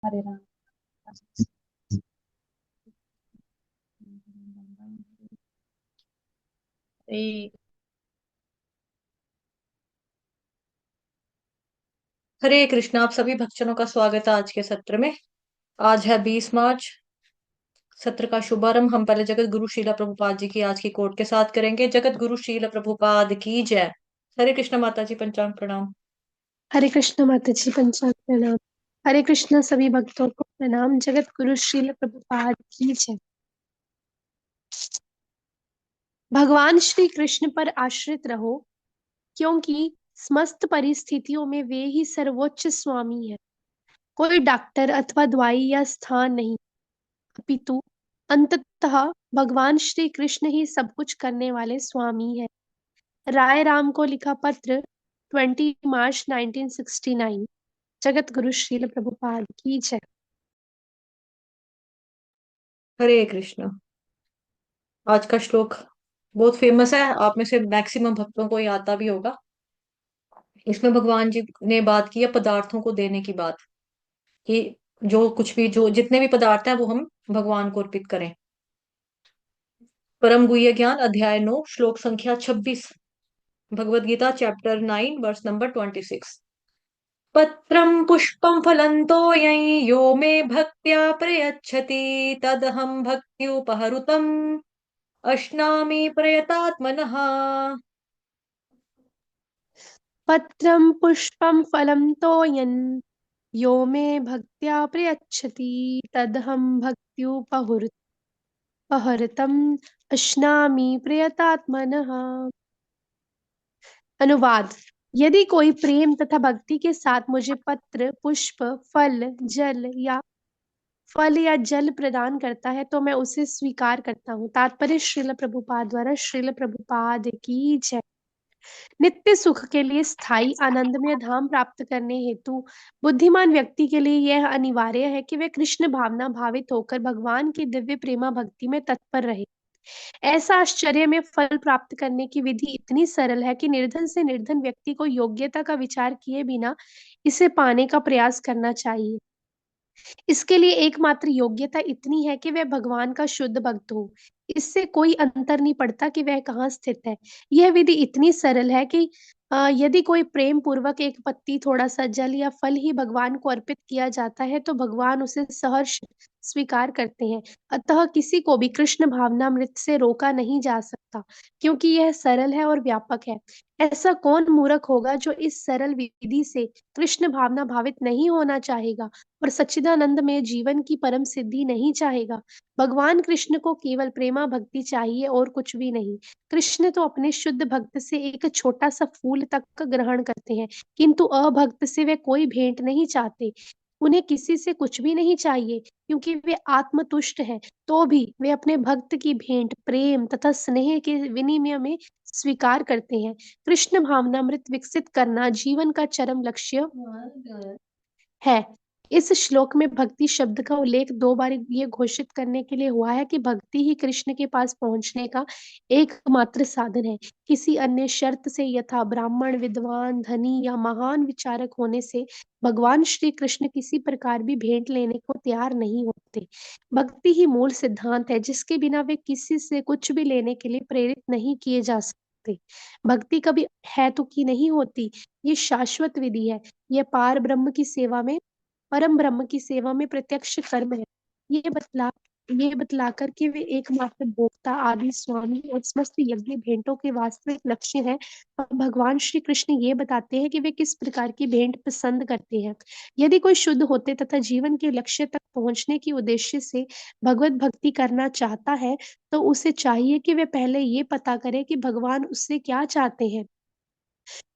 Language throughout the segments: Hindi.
हरे राम। हरे हरे कृष्णा। आप सभी भक्तजनों का स्वागत है आज के सत्र में। आज है 20 मार्च। सत्र का शुभारंभ हम पहले जगत गुरु श्रीला प्रभुपाद जी की आज की कोट के साथ करेंगे। जगत गुरु श्रीला प्रभुपाद की जय। हरे कृष्ण माता जी, पंचांग प्रणाम। हरे कृष्ण माता जी, पंचांग प्रणाम। हरे कृष्ण सभी भक्तों को प्रणाम। जगत गुरु श्रील प्रभुपाद की जय। भगवान श्री कृष्ण पर आश्रित रहो, क्योंकि समस्त परिस्थितियों में वे ही सर्वोच्च स्वामी है। कोई डॉक्टर अथवा दवाई या स्थान नहीं, अपितु अंततः भगवान श्री कृष्ण ही सब कुछ करने वाले स्वामी है। राय राम को लिखा पत्र, 20 मार्च 1969। जगत गुरु श्रील प्रभुपाद की जय। हरे कृष्ण। आज का श्लोक बहुत फेमस है, आप में से मैक्सिमम भक्तों को ये आता भी होगा। इसमें भगवान जी ने बात की है पदार्थों को देने की बात, कि जो कुछ भी, जो जितने भी पदार्थ हैं वो हम भगवान को अर्पित करें। परम गुह्य ज्ञान अध्याय 9 श्लोक संख्या 26। Bhagavad Gita chapter 9 verse number 26। पत्रं पुष्पं फलं तोयं यो मे भक्त्या प्रयच्छति तदहं भक्त्युपहृतम् अश्नामि प्रयतात्मनः। पत्रं पुष्पं फलं तोयन् यो मे भक्त्या प्रयच्छति तदहं भक्त्युपहृतम् अश्नामि प्रयतात्मनः। अनुवाद। यदि कोई प्रेम तथा भक्ति के साथ मुझे पत्र, पुष्प, फल या जल प्रदान करता है तो मैं उसे स्वीकार करता हूँ। तात्पर्य श्रील प्रभुपाद द्वारा। श्रील प्रभुपाद की जय। नित्य सुख के लिए, स्थायी आनंदमय धाम प्राप्त करने हेतु बुद्धिमान व्यक्ति के लिए यह अनिवार्य है कि वे कृष्ण भावना भावित होकर भगवान की दिव्य प्रेमा भक्ति में तत्पर रहे। ऐसा आश्चर्य में फल प्राप्त करने की विधि इतनी सरल है कि निर्धन से निर्धन व्यक्ति को योग्यता का विचार किए बिना इसे पाने का प्रयास करना चाहिए। इसके लिए एकमात्र योग्यता इतनी है कि वह भगवान का शुद्ध भक्त हो। इससे कोई अंतर नहीं पड़ता कि वह कहाँ स्थित है। यह विधि इतनी सरल है कि यदि कोई प्रेम पूर्वक एक पत्ती, थोड़ा सा जल या फल ही भगवान को अर्पित किया जाता है तो भगवान उसे सहर्ष स्वीकार करते हैं। अतः किसी को भी कृष्ण भावनामृत से रोका नहीं जा सकता, क्योंकि यह सरल है और व्यापक है। ऐसा कौन मूर्ख होगा जो इस सरल विधि से कृष्ण भावना भावित नहीं होना चाहेगा और सच्चिदानंद में जीवन की परम सिद्धि नहीं चाहेगा। भगवान कृष्ण को केवल प्रेमा भक्ति चाहिए और कुछ भी नहीं। कृष्ण तो अपने शुद्ध भक्त से एक छोटा सा फूल तक ग्रहण करते हैं, किंतु अभक्त से वे कोई भेंट नहीं चाहते। उन्हें किसी से कुछ भी नहीं चाहिए, क्योंकि वे आत्मतुष्ट हैं। तो भी वे अपने भक्त की भेंट प्रेम तथा स्नेह के विनिमय में स्वीकार करते हैं। कृष्ण भावनामृत विकसित करना जीवन का चरम लक्ष्य है। इस श्लोक में भक्ति शब्द का उल्लेख 2 बार ये घोषित करने के लिए हुआ है कि भक्ति ही कृष्ण के पास पहुंचने का एकमात्र साधन है। किसी अन्य शर्त से, यथा ब्राह्मण, विद्वान, धनी या महान विचारक होने से भगवान श्री कृष्ण किसी प्रकार भी भेंट लेने को तैयार नहीं होते। भक्ति ही मूल सिद्धांत है, जिसके बिना वे किसी से कुछ भी लेने के लिए प्रेरित नहीं किए जा सकते। भक्ति कभी है तो की नहीं होती। ये शाश्वत विधि है। ये पार ब्रह्म की सेवा में, परम ब्रह्म की सेवा में प्रत्यक्ष कर्म है। ये बतला ये बतलाकर कि वे एकमात्र भोक्ता, आदि स्वामी और समस्त यज्ञ भेंटों के वास्तविक लक्ष्य हैं, अब भगवान श्री कृष्ण ये बताते हैं कि वे किस प्रकार की भेंट पसंद करते हैं। यदि कोई शुद्ध होते तथा जीवन के लक्ष्य तक पहुंचने की उद्देश्य से भगवत भक्ति करना चाहता है, तो उसे चाहिए कि वे पहले ये पता करे कि भगवान उससे क्या चाहते हैं।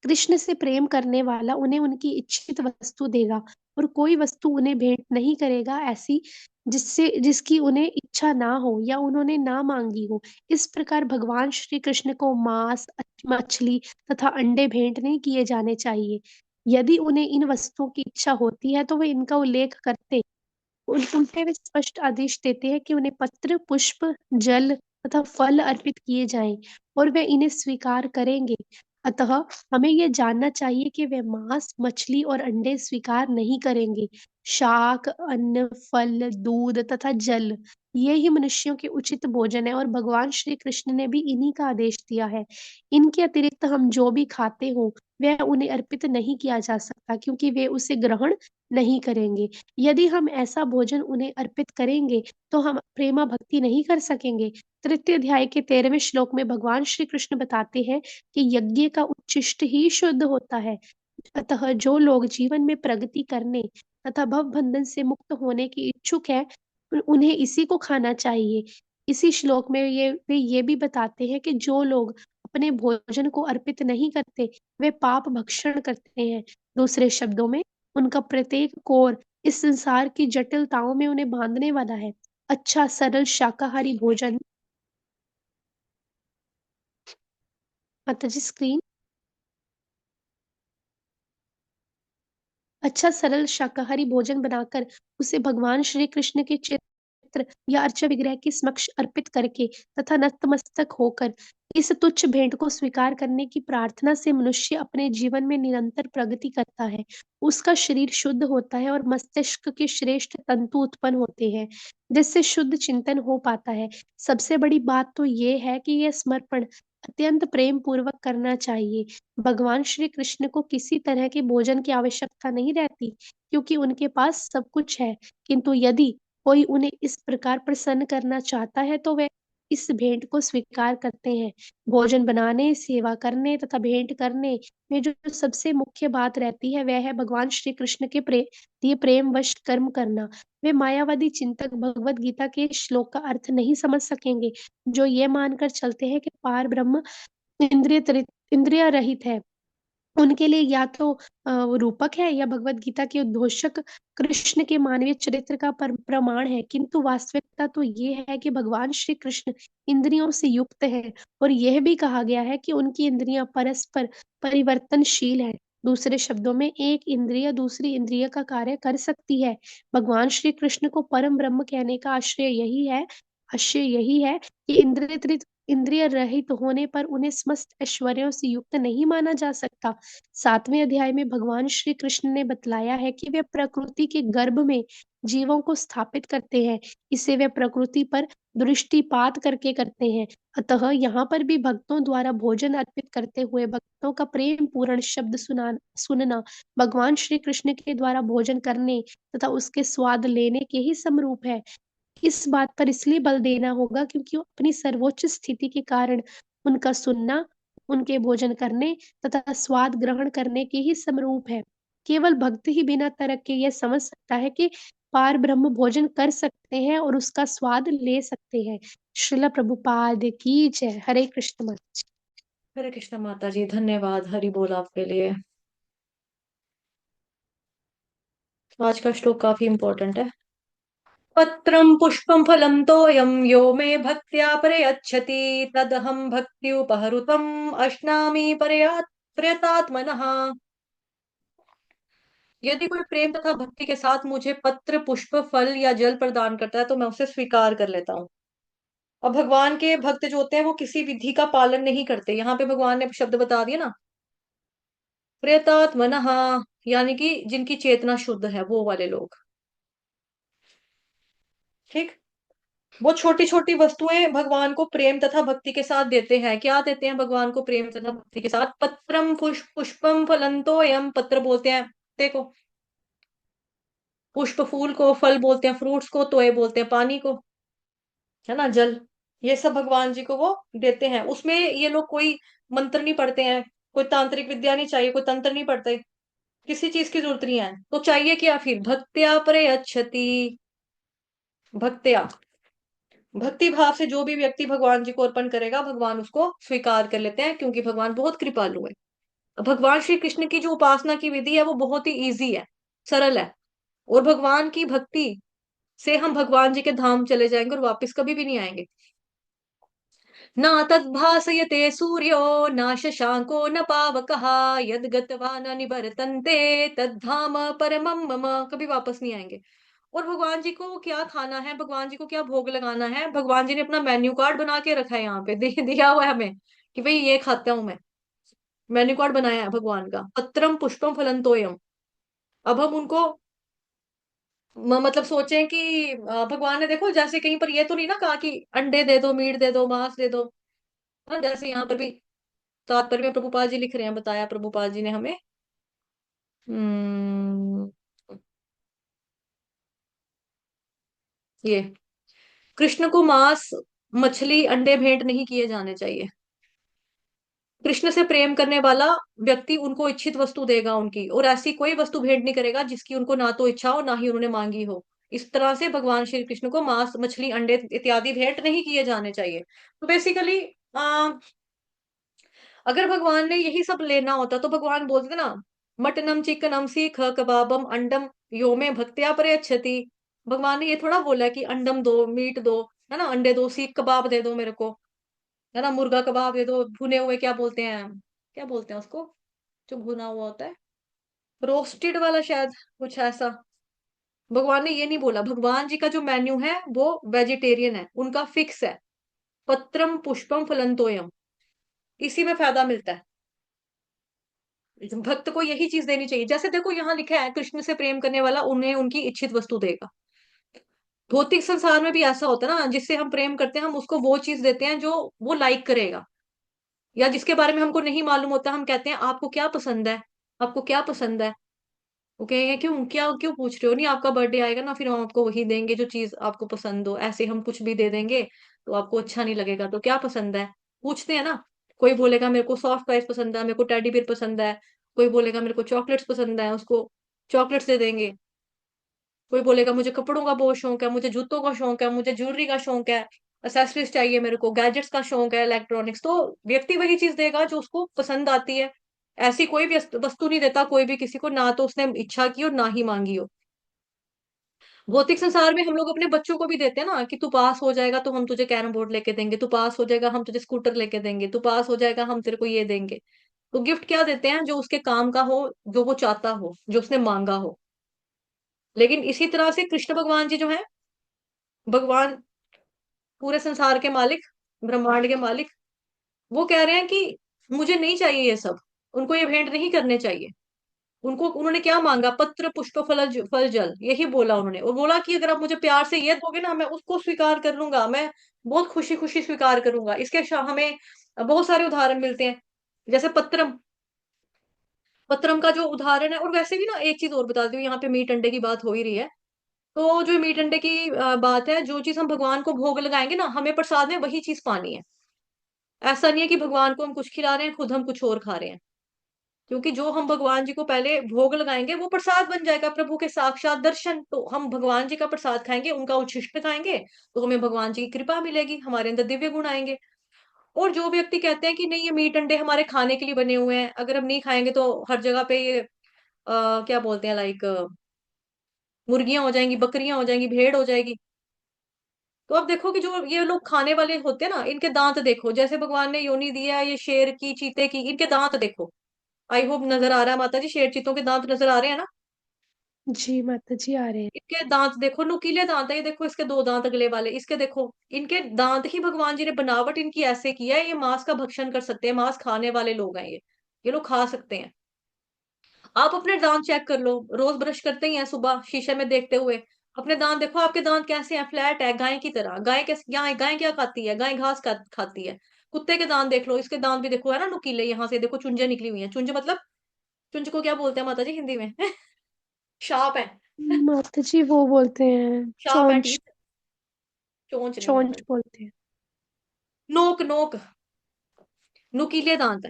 कृष्ण से प्रेम करने वाला उन्हें उनकी इच्छित वस्तु देगा, और कोई वस्तु उन्हें भेंट नहीं करेगा ऐसी जिसकी उन्हें इच्छा ना हो या उन्होंने ना मांगी हो। इस प्रकार भगवान श्री कृष्ण को मांस, मछली तथा अंडे भेंट नहीं किए जाने चाहिए। यदि उन्हें इन वस्तुओं की इच्छा होती है तो वे इनका उल्लेख करते, उनसे वे स्पष्ट आदेश देते हैं कि उन्हें पत्र, पुष्प, जल तथा फल अर्पित किए जाएं, और वे इन्हें स्वीकार करेंगे। अतः हमें यह जानना चाहिए कि वे मांस, मछली और अंडे स्वीकार नहीं करेंगे। शाक, अन्न, फल, दूध तथा जल, ये ही मनुष्यों के उचित भोजन है और भगवान श्री कृष्ण ने भी इन्हीं का आदेश दिया है। इनके अतिरिक्त हम जो भी खाते हो वह उन्हें अर्पित नहीं किया जा सकता, क्योंकि वे उसे ग्रहण नहीं करेंगे। यदि हम ऐसा भोजन उन्हें अर्पित करेंगे तो हम प्रेमा भक्ति नहीं कर सकेंगे। तृतीय अध्याय के 13वें श्लोक में भगवान श्री कृष्ण बताते हैं कि यज्ञ का उच्छिष्ट ही शुद्ध होता है। अतः जो लोग जीवन में प्रगति करने तथा भव बंधन से मुक्त होने की इच्छुक हैं, उन्हें इसी को खाना चाहिए। इसी श्लोक में वे ये भी बताते हैं कि जो लोग अपने भोजन को अर्पित नहीं करते, वे पाप भक्षण करते हैं। दूसरे शब्दों में, उनका प्रत्येक कोर इस संसार की जटिलताओं में उन्हें बांधने वाला है। अच्छा सरल शाकाहारी भोजन, माताजी स्क्रीन। अच्छा सरल शाकाहारी भोजन बनाकर उसे भगवान श्री कृष्ण के चित्र या अर्चा विग्रह के समक्ष अर्पित करके तथा नतमस्तक होकर इस तुच्छ भेंट को स्वीकार करने की प्रार्थना से मनुष्य अपने जीवन में निरंतर प्रगति करता है। उसका शरीर शुद्ध होता है और मस्तिष्क के श्रेष्ठ तंतु उत्पन्न होते हैं, जिससे शुद्ध चिंतन हो पाता है। सबसे बड़ी बात तो ये है कि यह समर्पण अत्यंत प्रेम पूर्वक करना चाहिए। भगवान श्री कृष्ण को किसी तरह के भोजन की आवश्यकता नहीं रहती, क्योंकि उनके पास सब कुछ है। किंतु यदि कोई उन्हें इस प्रकार प्रसन्न करना चाहता है तो वे इस भेंट को स्वीकार करते हैं। भोजन बनाने, सेवा करने तथा भेंट करने में जो सबसे मुख्य बात रहती है वह है भगवान श्री कृष्ण के लिए प्रेम वश कर्म करना। वे मायावादी चिंतक भगवत गीता के श्लोक का अर्थ नहीं समझ सकेंगे, जो ये मानकर चलते हैं कि पार ब्रह्म इंद्रिय रहित है। उनके लिए या तो वो रूपक है या भगवत गीता के उद्घोषक कृष्ण के मानवीय चरित्र का प्रमाण है। किंतु वास्तविकता तो ये है कि भगवान श्री कृष्ण इंद्रियों से युक्त है और यह भी कहा गया है कि उनकी इंद्रियां परस्पर परिवर्तनशील है। दूसरे शब्दों में, एक इंद्रिय दूसरी इंद्रिय का कार्य कर सकती है। भगवान श्री कृष्ण को परम ब्रह्म कहने का आशय यही है कि इंद्रिय रहित होने पर उन्हें समस्त ऐश्वर्यों से युक्त नहीं माना जा सकता। 7वें अध्याय में भगवान श्री कृष्ण ने बतलाया है कि वे प्रकृति के गर्भ में जीवों को स्थापित करते हैं। इसे वे प्रकृति पर दृष्टिपात करके करते हैं। अतः यहाँ पर भी भक्तों द्वारा भोजन अर्पित करते हुए भक्तों का प्रेम पूर्ण शब्द सुनना भगवान श्री कृष्ण के द्वारा भोजन करने तथा उसके स्वाद लेने के ही समरूप है। इस बात पर इसलिए बल देना होगा क्योंकि वो अपनी सर्वोच्च स्थिति के कारण उनका सुनना, उनके भोजन करने तथा स्वाद ग्रहण करने के ही समरूप है। केवल भक्त ही बिना तर्क के यह समझ सकता है कि पार ब्रह्म भोजन कर सकते हैं और उसका स्वाद ले सकते हैं। श्रील प्रभुपाद की जय। हरे कृष्ण माता जी। हरे कृष्ण माता जी, धन्यवाद, हरि बोल आपके लिए। आज का श्लोक काफी इंपॉर्टेंट है। पत्रं पुष्पं फलं तोयं यो मे भक्त्या प्रयच्छति तदहं भक्त्युपहृतम् अश्नामि प्रयतात्मनः। यदि कोई प्रेम तथा भक्ति के साथ मुझे पत्र, पुष्प, फल या जल प्रदान करता है तो मैं उसे स्वीकार कर लेता हूँ। और भगवान के भक्त जो होते हैं वो किसी विधि का पालन नहीं करते। यहाँ पे भगवान ने शब्द बता दिया ना, प्रयतात्मनः, यानी कि जिनकी चेतना शुद्ध है, वो वाले लोग। ठीक। वो छोटी छोटी वस्तुएं भगवान को प्रेम तथा भक्ति के साथ देते हैं। क्या देते हैं भगवान को प्रेम तथा भक्ति के साथ? पत्रम पुष्पम फलंतोयम, पत्र बोलते हैं देखो पुष्प फूल को, फल बोलते हैं फ्रूट्स को, तोय बोलते हैं पानी को, है ना, जल। ये सब भगवान जी को वो देते हैं। उसमें ये लोग कोई मंत्र नहीं पढ़ते हैं, कोई तांत्रिक विद्या नहीं चाहिए, कोई तंत्र नहीं पढ़ते, किसी चीज की जरूरत नहीं है। तो चाहिए क्या फिर? भक्त्या प्रयच्छति। भक्त्या, भक्ति भाव से जो भी व्यक्ति भगवान जी को अर्पण करेगा भगवान उसको स्वीकार कर लेते हैं, क्योंकि भगवान बहुत कृपालु है। भगवान श्री कृष्ण की जो उपासना की विधि है वो बहुत ही इजी है, सरल है। और भगवान की भक्ति से हम भगवान जी के धाम चले जाएंगे और वापस कभी भी नहीं आएंगे। न तद्भासयते सूर्यो न शशांको न पावकः यद गत्वा न निवर्तन्ते तद्धाम परमं मम। कभी वापस नहीं आएंगे। और भगवान जी को क्या खाना है, भगवान जी को क्या भोग लगाना है, भगवान जी ने अपना मेन्यू कार्ड बना के रखा है, यहाँ पे दिया हुआ है हमें कि भाई ये खाता हूं मैं। मेन्यू कार्ड बनाया है भगवान का, पत्रम पुष्पम फलंतोयम। अब हम उनको मतलब सोचें कि भगवान ने देखो जैसे कहीं पर ये तो नहीं ना कहा कि अंडे दे दो, मीट दे दो, मांस दे दो। हाँ, जैसे यहाँ पर भी तात्पर्य में प्रभुपाद जी लिख रहे हैं, बताया प्रभुपाद जी ने हमें। हम्म, ये कृष्ण को मांस, मछली, अंडे भेंट नहीं किए जाने चाहिए। कृष्ण से प्रेम करने वाला व्यक्ति उनको इच्छित वस्तु देगा उनकी, और ऐसी कोई वस्तु भेंट नहीं करेगा जिसकी उनको ना तो इच्छा हो ना ही उन्होंने मांगी हो। इस तरह से भगवान श्री कृष्ण को मांस, मछली, अंडे इत्यादि भेंट नहीं किए जाने चाहिए। तो बेसिकली अगर भगवान ने यही सब लेना होता तो भगवान बोलते ना, मटनम चिकनम सीख कबाबम अंडम यो में भक्त्या प्रयच्छति। भगवान ने ये थोड़ा बोला कि अंडम दो, मीट दो, है ना, अंडे दो, सीख कबाब दे दो मेरे को, है ना, मुर्गा कबाब दे दो, भुने हुए क्या बोलते हैं, क्या बोलते हैं उसको, जो भुना हुआ होता है, रोस्टेड वाला शायद, कुछ ऐसा। भगवान ने ये नहीं बोला। भगवान जी का जो मेन्यू है वो वेजिटेरियन है, उनका फिक्स है, पत्रम पुष्पम फलंतोयम, इसी में फायदा मिलता है। भक्त को यही चीज देनी चाहिए। जैसे देखो यहाँ लिखा है, कृष्ण से प्रेम करने वाला उन्हें उनकी इच्छित वस्तु देगा। भौतिक संसार में भी ऐसा होता है ना, जिससे हम प्रेम करते हैं हम उसको वो चीज देते हैं जो वो लाइक करेगा, या जिसके बारे में हमको नहीं मालूम होता हम कहते हैं आपको क्या पसंद है, आपको क्या पसंद है। वो कहेंगे क्यों, क्या क्यों पूछ रहे हो, नहीं आपका बर्थडे आएगा ना, फिर हम आपको वही देंगे जो चीज आपको पसंद हो। ऐसे हम कुछ भी दे देंगे तो आपको अच्छा नहीं लगेगा। तो क्या पसंद है, पूछते हैं ना। कोई बोलेगा मेरे को सॉफ्ट टॉयज पसंद है, मेरे को टेडी बियर पसंद है। कोई बोलेगा मेरे को चॉकलेट्स पसंद है, उसको चॉकलेट्स दे देंगे। कोई बोलेगा मुझे कपड़ों का बहुत शौक है, मुझे जूतों का शौक है, मुझे ज्वेलरी का शौक है, एक्सेसरीज चाहिए मेरे को, गैजेट्स का शौक है, इलेक्ट्रॉनिक्स। तो व्यक्ति वही चीज देगा जो उसको पसंद आती है। ऐसी कोई भी वस्तु नहीं देता कोई भी किसी को, ना तो उसने इच्छा की हो ना ही मांगी हो। भौतिक संसार में हम लोग अपने बच्चों को भी देते हैं ना कि तू पास हो जाएगा तो हम तुझे कैरम बोर्ड लेके देंगे, तू पास हो जाएगा हम तुझे स्कूटर लेके देंगे, तू पास हो जाएगा हम तेरे को ये देंगे। तो गिफ्ट क्या देते हैं, जो उसके काम का हो, जो वो चाहता हो, जो उसने मांगा हो। लेकिन इसी तरह से कृष्ण भगवान जी जो है, भगवान पूरे संसार के मालिक, ब्रह्मांड के मालिक, वो कह रहे हैं कि मुझे नहीं चाहिए ये सब, उनको ये भेंट नहीं करने चाहिए। उनको उन्होंने क्या मांगा, पत्र पुष्प फल फल जल, यही बोला उन्होंने। और बोला कि अगर आप मुझे प्यार से ये दोगे ना, मैं उसको स्वीकार कर लूंगा, मैं बहुत खुशी खुशी स्वीकार करूंगा। इसके हमें बहुत सारे उदाहरण मिलते हैं। जैसे पत्रम, पत्रम का जो उदाहरण है। और वैसे भी ना एक चीज और बता दूं, यहाँ पे मीट अंडे की बात हो ही रही है, तो जो मीट अंडे की बात है, जो चीज हम भगवान को भोग लगाएंगे ना, हमें प्रसाद में वही चीज पानी है। ऐसा नहीं है कि भगवान को हम कुछ खिला रहे हैं, खुद हम कुछ और खा रहे हैं। क्योंकि जो हम भगवान जी को पहले भोग लगाएंगे वो प्रसाद बन जाएगा, प्रभु के साक्षात दर्शन। तो हम भगवान जी का प्रसाद खाएंगे, उनका उच्छिष्ट खाएंगे, तो हमें भगवान जी की कृपा मिलेगी, हमारे अंदर दिव्य गुण आएंगे। और जो व्यक्ति कहते हैं कि नहीं ये मीट अंडे हमारे खाने के लिए बने हुए हैं, अगर हम नहीं खाएंगे तो हर जगह पे ये क्या बोलते हैं, लाइक मुर्गियां हो जाएंगी, बकरियां हो जाएंगी, भेड़ हो जाएगी। तो अब देखो कि जो ये लोग खाने वाले होते हैं ना, इनके दांत देखो, जैसे भगवान ने योनि दिया है ये शेर की, चीते की, इनके दांत देखो। आई होप नजर आ रहा है माता जी, शेर चीतों के दांत नजर आ रहे हैं ना। जी माता जी आ रहे हैं। इनके दांत देखो, नुकीले दांत है, ये देखो इसके दो दांत अगले वाले, इसके देखो। इनके दांत ही भगवान जी ने बनावट इनकी ऐसे किया है, ये मांस का भक्षण कर सकते हैं, मांस खाने वाले लोग हैं ये लोग खा सकते हैं। आप अपने दांत चेक कर लो, रोज ब्रश करते ही हैं सुबह शीशे में देखते हुए, अपने दांत देखो, आपके दांत कैसे हैं, फ्लैट है, गाय की तरह। गाय कैसे, गाय क्या खाती है, गाय घास खाती है। कुत्ते के दांत देख लो, इसके दांत भी देखो है ना नुकीले, यहाँ से देखो चुंजे निकली हुई है। चुंज मतलब, चुंज को क्या बोलते हैं माता जी हिंदी में? शार्प है। माता जी वो बोलते हैं शार्प है चोंच। टीथ, चोंच नहीं माता चोंच जी, बोलते हैं। नोक नोक, नुकीले दांत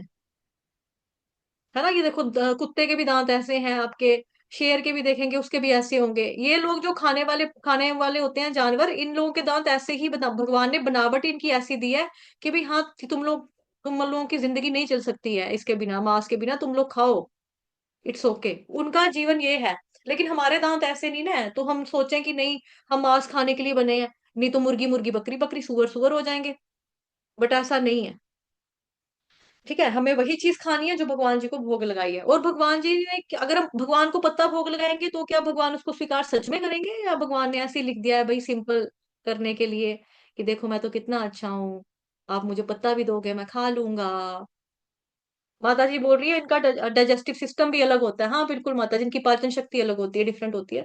है ना। ये देखो कुत्ते के भी दांत ऐसे हैं आपके, शेर के भी देखेंगे उसके भी ऐसे होंगे। ये लोग जो खाने वाले होते हैं जानवर, इन लोगों के दांत ऐसे ही भगवान ने बनावट इनकी ऐसी दी है कि भाई हाँ, तुम लोगों की जिंदगी नहीं चल सकती है इसके बिना, मांस के बिना, तुम लोग खाओ, इट्स ओके, उनका जीवन ये है। लेकिन हमारे दांत ऐसे नहीं ना है, तो हम सोचें कि नहीं हम मांस खाने के लिए बने हैं, नहीं तो मुर्गी मुर्गी, बकरी बकरी, सुअर सुअर हो जाएंगे। बट ऐसा नहीं है। ठीक है, हमें वही चीज खानी है जो भगवान जी को भोग लगाई है। और भगवान जी ने अगर हम भगवान को पत्ता भोग लगाएंगे तो क्या भगवान उसको स्वीकार सच में करेंगे, या भगवान ने ऐसे ही लिख दिया है भाई सिंपल करने के लिए कि देखो मैं तो कितना अच्छा हूँ, आप मुझे पत्ता भी दोगे मैं खा लूंगा। माता जी बोल रही है इनका डाइजेस्टिव सिस्टम भी अलग होता है। हाँ बिल्कुल माता जी, इनकी पाचन शक्ति अलग होती है, डिफरेंट होती है।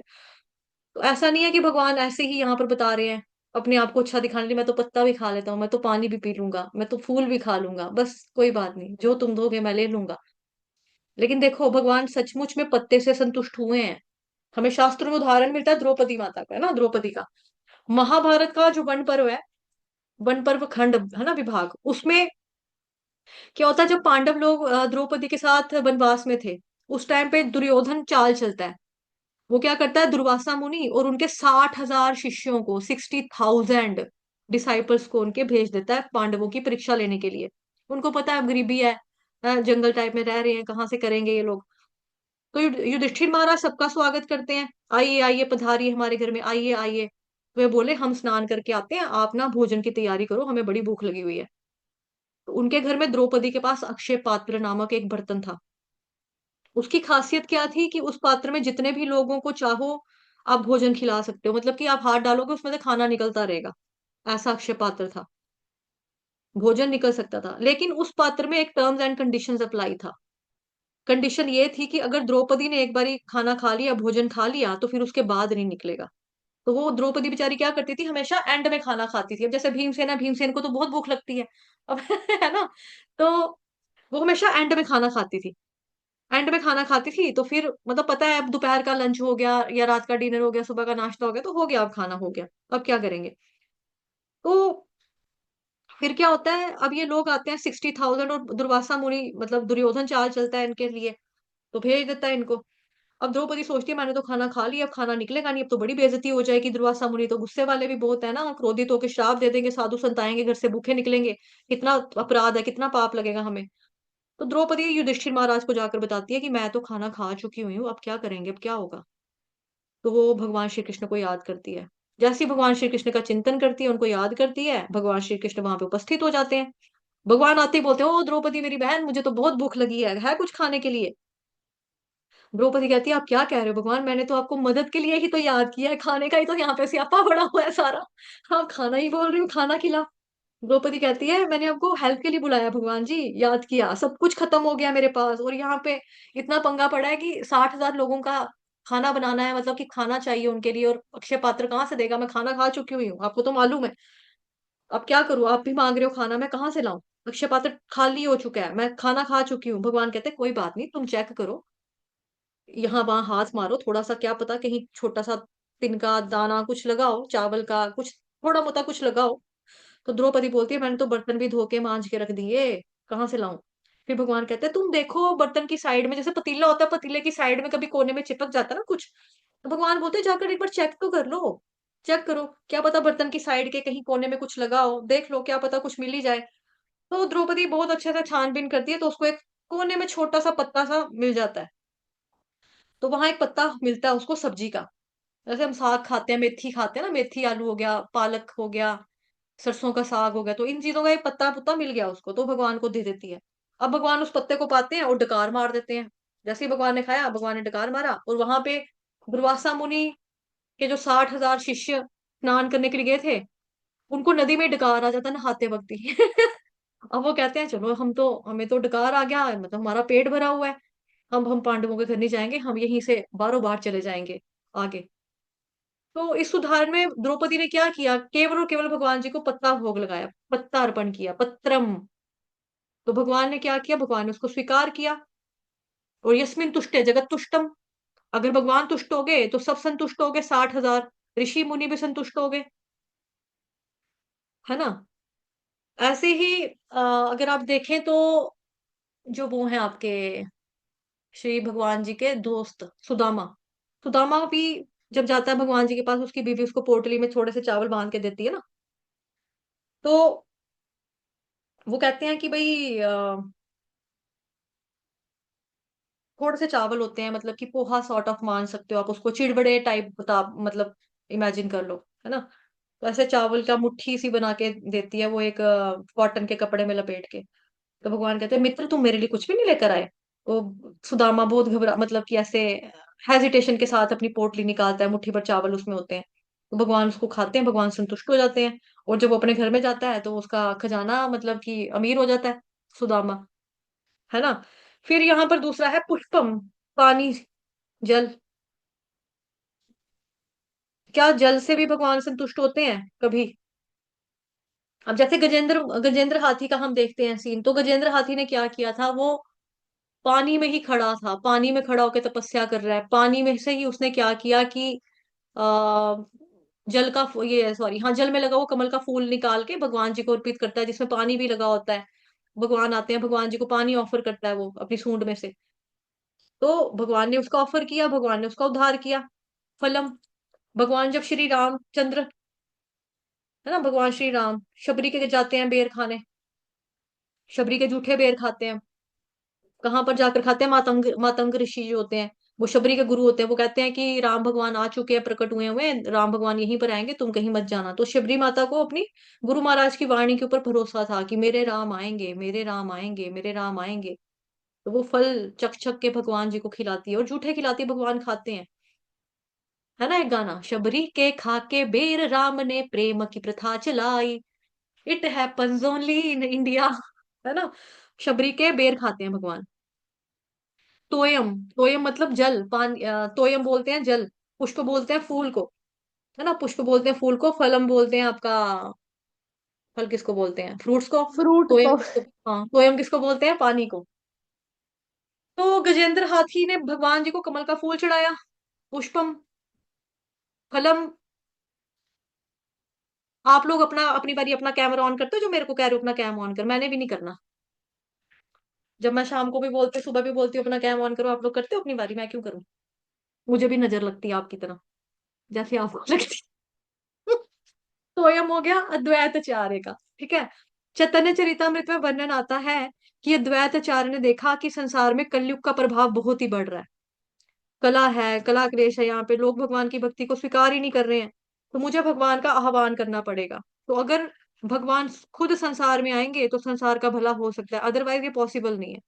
तो ऐसा नहीं है कि भगवान ऐसे ही यहाँ पर बता रहे हैं अपने आप को अच्छा दिखाने के लिए, मैं तो पत्ता भी खा लेता हूँ, मैं तो पानी भी पी लूंगा, मैं तो फूल भी खा लूंगा, बस कोई बात नहीं, जो तुम दोगे मैं ले लूंगा। लेकिन देखो भगवान सचमुच में पत्ते से संतुष्ट हुए हैं। हमें शास्त्रों में उदाहरण मिलता है द्रौपदी माता का, है ना, द्रौपदी का। महाभारत का जो वन पर्व है, वन पर्व खंड, है ना, विभाग, उसमें क्या होता है, जब पांडव लोग द्रौपदी के साथ वनवास में थे, उस टाइम पे दुर्योधन चाल चलता है। वो क्या करता है, दुर्वासा मुनि और उनके 60,000 शिष्यों को, 60,000 डिसाइपल्स को उनके भेज देता है पांडवों की परीक्षा लेने के लिए। उनको पता है अब गरीबी है, जंगल टाइप में रह रहे हैं, कहाँ से करेंगे ये लोग। तो युधिष्ठिर महाराज सबका स्वागत करते हैं, आइए आइए पधारिए हमारे घर में, आइए आइए। वे बोले हम स्नान करके आते हैं, आप ना भोजन की तैयारी करो, हमें बड़ी भूख लगी हुई है। तो उनके घर में द्रौपदी के पास अक्षय पात्र नामक एक बर्तन था। उसकी खासियत क्या थी कि उस पात्र में जितने भी लोगों को चाहो आप भोजन खिला सकते हो, मतलब कि आप हाथ डालोगे उसमें से खाना निकलता रहेगा। ऐसा अक्षय पात्र था, भोजन निकल सकता था। लेकिन उस पात्र में एक टर्म्स एंड कंडीशंस अप्लाई था। कंडीशन ये थी कि अगर द्रौपदी ने एक बारी खाना खा लिया, भोजन खा लिया, तो फिर उसके बाद नहीं निकलेगा। तो वो द्रौपदी बेचारी क्या करती थी, हमेशा एंड में खाना खाती थी। अब जैसे भीमसेन है, भीमसेन को तो बहुत भूख लगती है अब है ना, तो वो हमेशा एंड में खाना खाती थी। एंड में खाना खाती थी तो फिर मतलब पता है अब दोपहर का लंच हो गया या रात का डिनर हो गया, सुबह का नाश्ता हो गया, तो हो गया, अब खाना हो गया, अब क्या करेंगे। तो फिर क्या होता है, अब ये लोग आते हैं 60,000, और दुर्वासा मुनि मतलब दुर्योधन चाल चलता है इनके लिए, तो भेज देता है इनको। अब द्रौपदी सोचती है मैंने तो खाना खा लिया, अब खाना निकलेगा नहीं, अब तो बड़ी बेइज्जती हो जाएगी। दुर्वासा मुनि तो गुस्से वाले भी बहुत है ना, क्रोधित होकर श्राप दे देंगे, साधु संत आएंगे घर से भूखे निकलेंगे, कितना अपराध है, कितना पाप लगेगा हमें। तो द्रौपदी युधिष्ठिर महाराज को जाकर बताती है कि मैं तो खाना खा चुकी हुई हूँ, अब क्या करेंगे, अब क्या होगा। तो वो भगवान श्री कृष्ण को याद करती है। जैसे ही भगवान श्री कृष्ण का चिंतन करती है, उनको याद करती है, भगवान श्री कृष्ण वहां पे उपस्थित हो जाते हैं। भगवान आते ही बोलते हैं, ओ द्रौपदी मेरी बहन, मुझे तो बहुत भूख लगी है कुछ खाने के लिए। द्रौपदी कहती है आप क्या कह रहे हो भगवान, मैंने तो आपको मदद के लिए ही तो याद किया है, खाने का ही तो यहाँ पे स्यापा पड़ा हुआ है सारा, आप खाना ही बोल रही हूँ, खाना खिला। द्रौपदी कहती है मैंने आपको हेल्प के लिए बुलाया भगवान जी, याद किया, सब कुछ खत्म हो गया मेरे पास, और यहाँ पे इतना पंगा पड़ा है कि 60,000 लोगों का खाना बनाना है, मतलब कि खाना चाहिए उनके लिए, और अक्षय पात्र कहाँ से देगा, मैं खाना खा चुकी हुई हूँ, आपको तो मालूम है। अब क्या करूं, आप भी मांग रहे हो खाना, मैं कहाँ से लाऊं, अक्षय पात्र खाली हो चुका है, मैं खाना खा चुकी हूँ। भगवान कहते हैं कोई बात नहीं, तुम चेक करो, यहाँ वहां हाथ मारो, थोड़ा सा क्या पता कहीं छोटा सा तिनका दाना कुछ लगाओ, चावल का कुछ थोड़ा मोटा कुछ लगाओ। तो द्रौपदी बोलती है मैंने तो बर्तन भी धो के मांज के रख दिए, कहाँ से लाऊं। फिर भगवान कहते हैं तुम देखो बर्तन की साइड में, जैसे पतीला होता है, पतीले की साइड में कभी कोने में चिपक जाता है ना कुछ, तो भगवान बोलते हैं जाकर एक बार चेक तो कर लो, चेक करो, क्या पता बर्तन की साइड के कहीं कोने में कुछ लगा हो, देख लो, क्या पता कुछ मिल ही जाए। तो द्रौपदी बहुत अच्छे से छानबीन करती है, तो उसको एक कोने में छोटा सा पत्ता सा मिल जाता है। तो वहां एक पत्ता मिलता है उसको सब्जी का, जैसे हम साग खाते हैं, मेथी खाते हैं ना, मेथी आलू हो गया, पालक हो गया, सरसों का साग हो गया, तो इन चीजों का एक पत्ता पुत्ता मिल गया उसको, तो भगवान को दे देती है। अब भगवान उस पत्ते को पाते हैं और डकार मार देते हैं। जैसे ही भगवान ने खाया, भगवान ने डकार मारा, और वहां पे दुर्वासा मुनि के जो 60,000 शिष्य स्नान करने के लिए गए थे, उनको नदी में डकार आ जाता है नहाते वक्त ही अब वो कहते हैं चलो हम तो, हमें तो डकार आ गया, मतलब हमारा पेट भरा हुआ है, हम पांडवों के घर नहीं जाएंगे, हम यहीं से बारों बार चले जाएंगे आगे। तो इस उदाहरण में द्रौपदी ने क्या किया, केवल और केवल भगवान जी को पत्ता भोग लगाया, पत्ता अर्पण किया, पत्रम। तो भगवान ने क्या किया, भगवान ने उसको स्वीकार किया। और यस्मिन तुष्टे जगत तुष्टम, अगर भगवान तुष्ट हो गए तो सब संतुष्ट हो गए, 60,000 ऋषि मुनि भी संतुष्ट हो गए, है ना। ऐसे ही अगर आप देखें तो जो वो हैं आपके श्री भगवान जी के दोस्त सुदामा, सुदामा भी जब जाता है भगवान जी के पास, उसकी बीवी उसको पोटली में थोड़े से चावल बांध के देती है ना, तो वो कहते हैं कि भाई थोड़े से चावल होते हैं, मतलब कि पोहा सॉर्ट ऑफ मान सकते हो आप उसको, चिड़बड़े टाइप बता, मतलब इमेजिन कर लो, है ना। तो ऐसे चावल का मुट्ठी सी बना के देती है वो, एक कॉटन के कपड़े में लपेट के। तो भगवान कहते हैं मित्र तुम मेरे लिए कुछ भी नहीं लेकर आए। वो सुदामा बहुत घबरा, मतलब कि ऐसे हेजिटेशन के साथ अपनी पोटली निकालता है, मुट्ठी भर चावल उसमें होते हैं। तो भगवान उसको खाते हैं, भगवान संतुष्ट हो जाते हैं। और जब वो अपने घर में जाता है तो उसका खजाना मतलब कि अमीर हो जाता है, सुदामा, है ना। फिर यहाँ पर दूसरा है पुष्पम, पानी, जल। क्या जल से भी भगवान संतुष्ट होते हैं कभी? अब जैसे गजेंद्र गजेंद्र हाथी का हम देखते हैं सीन, तो गजेंद्र हाथी ने क्या किया था, वो पानी में ही खड़ा था, पानी में खड़ा होकर तपस्या कर रहा है, पानी में से ही उसने क्या किया कि आ, जल का ये सॉरी हाँ, जल में लगा वो कमल का फूल निकाल के भगवान जी को अर्पित करता है, जिसमें पानी भी लगा होता है। भगवान आते हैं, भगवान जी को पानी ऑफर करता है वो अपनी सूंड में से। तो भगवान ने उसका ऑफर किया, भगवान ने उसका उद्धार किया। फलम, भगवान जब श्री रामचंद्र, है ना, भगवान श्री राम शबरी के जाते हैं बेर खाने, शबरी के जूठे बेर खाते हैं। कहाँ पर जाकर खाते हैं? मातंग, मातंग ऋषि जो होते हैं, वो शबरी के गुरु होते हैं, वो कहते हैं कि राम भगवान आ चुके हैं, प्रकट हुए हुए हैं, राम भगवान यहीं पर आएंगे, तुम कहीं मत जाना। तो शबरी माता को अपनी गुरु महाराज की वाणी के ऊपर भरोसा था कि मेरे राम आएंगे, मेरे राम आएंगे, मेरे राम आएंगे। तो वो फल चख चख के भगवान जी को खिलाती है, और जूठे खिलाती है, भगवान खाते हैं। है ना एक गाना, शबरी के खाके बेर राम ने प्रेम की प्रथा चलाई, it happens only in India. है ना, शबरी के बेर खाते हैं भगवान। तोयम, तोयम मतलब जल, पानी, तोयम बोलते हैं जल। पुष्प बोलते हैं फूल को, है ना, पुष्प बोलते हैं फूल को। फलम बोलते हैं आपका, फल किसको बोलते हैं? फ्रूट्स को। फ्रूट तोयम को। किसको, हाँ, तोयम किसको बोलते हैं? पानी को। तो गजेंद्र हाथी ने भगवान जी को कमल का फूल चढ़ाया, पुष्पम, फलम। आप लोग अपना अपनी बारी अपना कैमरा ऑन करते हो, जो मेरे को कह रहे हो अपना कैम ऑन कर, मैंने भी नहीं करना। जब मैं शाम को भी बोलती, सुबह भी बोलती हूँ अपना कैम ऑन करो, आप लोग करते हो अपनी बारी, मैं क्यों करूं? मुझे भी नजर लगती है आपकी तरह, जैसे आपको लगती। सोयम हो गया अद्वैताचार्य का, ठीक है। चैतन्य चरितमृत में वर्णन आता है कि अद्वैताचार्य ने देखा कि संसार में कलयुग का प्रभाव बहुत ही बढ़ रहा है। कला है, कला क्लेश है, यहाँ पे लोग भगवान की भक्ति को स्वीकार ही नहीं कर रहे हैं। तो मुझे भगवान का आह्वान करना पड़ेगा। तो अगर भगवान खुद संसार में आएंगे तो संसार का भला हो सकता है, अदरवाइज ये पॉसिबल नहीं है।